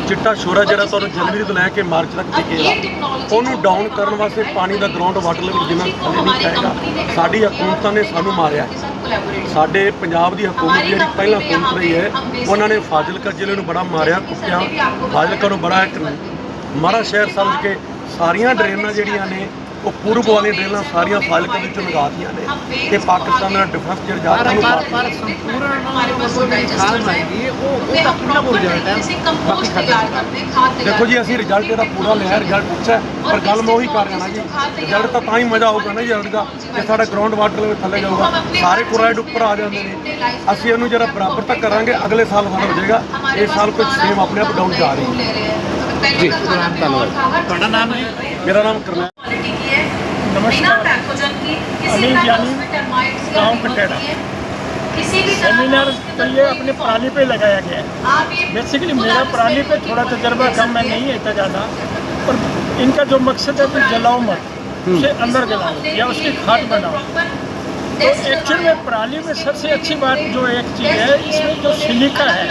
ਚਿੱਟਾ ਸ਼ੋਰਾ ਜਿਹੜਾ ਤੁਹਾਨੂੰ ਜਨਵਰੀ ਤੋਂ ਲੈ ਕੇ ਮਾਰਚ ਤੱਕ ਦਿਖੇਗਾ, ਉਹਨੂੰ ਡਾਊਨ ਕਰਨ ਵਾਸਤੇ ਪਾਣੀ ਦਾ ਗਰਾਊਂਡ ਵਾਟਰ ਲੈਵਲ ਜਿੰਨਾ ਥੱਲੇ ਨਹੀਂ ਜਾਏਗਾ। ਸਾਡੀ ਹਕੂਮਤਾਂ ਨੇ ਸਾਨੂੰ ਮਾਰਿਆ। ਸਾਡੇ ਪੰਜਾਬ ਦੀ ਹਕੂਮਤ ਜਿਹੜੀ ਪਹਿਲਾਂ ਹਕੂਮਤ ਰਹੀ ਹੈ, ਉਹਨਾਂ ਨੇ ਫਾਜ਼ਿਲਕਾ ਜ਼ਿਲ੍ਹੇ ਨੂੰ ਬੜਾ ਮਾਰਿਆ ਕੁੱਟਿਆ। ਫਾਜ਼ਿਲਕਾ ਨੂੰ ਬੜਾ ਇੱਕ ਮਾੜਾ ਸ਼ਹਿਰ ਸਮਝ ਕੇ ਸਾਰੀਆਂ ਡਰੇਨਾਂ ਜਿਹੜੀਆਂ ਨੇ ਉਹ ਪੂਰਬ ਵਾਲੀਆਂ ਡਰੇਨਾਂ ਸਾਰੀਆਂ ਫਾਜ਼ਿਲਕਾ ਵਿੱਚੋਂ ਲਗਾਤੀਆਂ ਨੇ ਤੇ ਪਾਕਿਸਤਾਨ ਦਾ ਡਿਫੈਂਸ ਜਿਹੜਾ ਜਾ ਰਿਹਾ ਪਰ ਸੰਪੂਰਨ ਖਾਦ ਬਣਾਈ ਉਹ ਤਾਂ ਕਿੰਨਾ ਬੁਰ ਜਾਣਾ ਬਾਕੀ ਖਾਦ। ਦੇਖੋ ਜੀ, ਅਸੀਂ ਰਿਜ਼ਲਟ ਇਹਦਾ ਪੂਰਾ ਲਿਆ, ਰਿਜ਼ਲਟ ਅੱਛਾ, ਪਰ ਗੱਲ ਮੈਂ ਉਹੀ ਕਰ ਰਿਹਾ ਨਾ ਜੀ, ਰਿਜ਼ਲਟ ਤਾਂ ਹੀ ਮਜ਼ਾ ਆਊਗਾ ਨਾ ਜੀ ਰਿਜ਼ਲਟ ਦਾ ਜੇ ਸਾਡਾ ਗਰਾਊਂਡ ਵਾਟਰ ਲੈਵਲ ਥੱਲੇ ਜਾਊਗਾ, ਸਾਰੇ ਕਲੋਰਾਈਡ ਉੱਪਰ ਆ ਜਾਂਦੇ ਨੇ। ਅਸੀਂ ਇਹਨੂੰ ਜਿਹੜਾ ਬਰਾਬਰ ਤੱਕ ਕਰਾਂਗੇ, ਅਗਲੇ ਸਾਲ ਵੱਧ ਹੋ ਜਾਏਗਾ। ਇਸ ਸਾਲ ਕੁਝ ਸੇਮ ਆਪਣੇ ਆਪ ਡਾਊਨ ਜਾ ਰਹੀ ਹੈ ਜੀ। ਤੁਹਾਡਾ ਨਾਮ ਜੀ? ਮੇਰਾ ਨਾਮ ਕਰਨਾ। नमस्कार, अनिल जानी, गाँव कटेड़ा। सेमिनार तो ये अपने पराली पे लगाया गया है। बेसिकली मेरा पराली पे थोड़ा तजर्बा कम, मैं नहीं है इतना ज़्यादा, पर इनका जो मकसद है कि जलाओ मत, उसे अंदर जलाओ या उसकी खाद बनाओ। तो एक्चुअल में पराली में सबसे अच्छी बात जो एक चीज़ है, इसमें जो सिलिका है,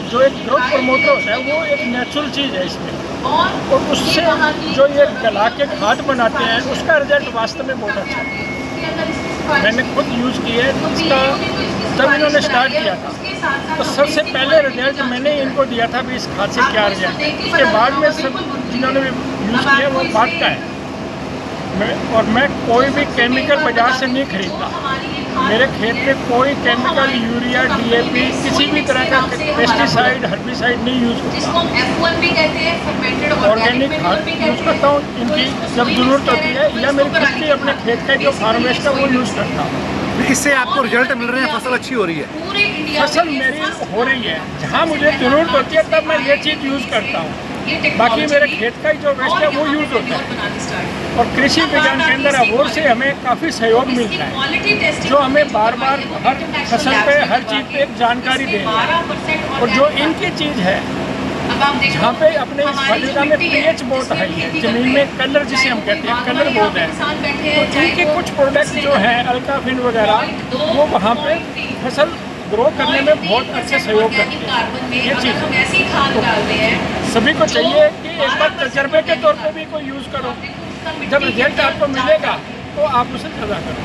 जो एक ग्रोथ प्रमोटर होता है, वो एक नेचुरल चीज़ है इसमें, और उससे जो ये गला के खाद बनाते हैं उसका रिजल्ट वास्तव में बहुत अच्छा है। मैंने खुद यूज़ किया है इसका। जब इन्होंने स्टार्ट किया था तो सबसे पहले रिजल्ट मैंने इनको दिया था भी इस खाद से क्या रिजल्ट है। उसके बाद में सब जिन्होंने भी यूज़ किया वो बात का है। मैं कोई भी केमिकल बाजार से नहीं खरीदता। मेरे खेत में कोई केमिकल, यूरिया, DAP, किसी भी तरह का पेस्टिसाइड, हर्बिसाइड नहीं यूज़ करता। ऑर्गेनिक खाद यूज़ करता हूँ इनकी जब ज़रूरत होती है, या मेरी खुद की अपने खेत का जो फार्म वेस्ट है वो यूज़ करता हूँ। इससे आपको रिजल्ट मिल रहे हैं, फसल अच्छी हो रही है? फसल मेरी हो रही है, जहाँ मुझे ज़रूरत होती है तब मैं ये चीज़ यूज़ करता हूँ। बाकी मेरे खेत का ही जो वेस्ट है वो यूज़ होता है। और कृषि विज्ञान केंद्र अबोर से हमें काफ़ी सहयोग मिलता है, जो हमें बार बार हर फसल पे, हर चीज़ पे एक जानकारी दे रहे हैं। और जो इनकी चीज़ है, जहाँ पे अपने इस फाजिलका में pH बहुत हाई है, ज़मीन में कलर जिसे हम कहते हैं, कलर बहुत है, तो इनके कुछ प्रोडक्ट जो हैं अल्काफिन वगैरह, वो वहाँ पे फसल ग्रो करने में बहुत अच्छे सहयोग करते हैं। ये चीज़ सभी को चाहिए कि एक बार तजर्बे के तौर पे भी कोई यूज़ करो। जब रिजल्ट आपको मिलेगा तो आप उसे ज़्यादा करो।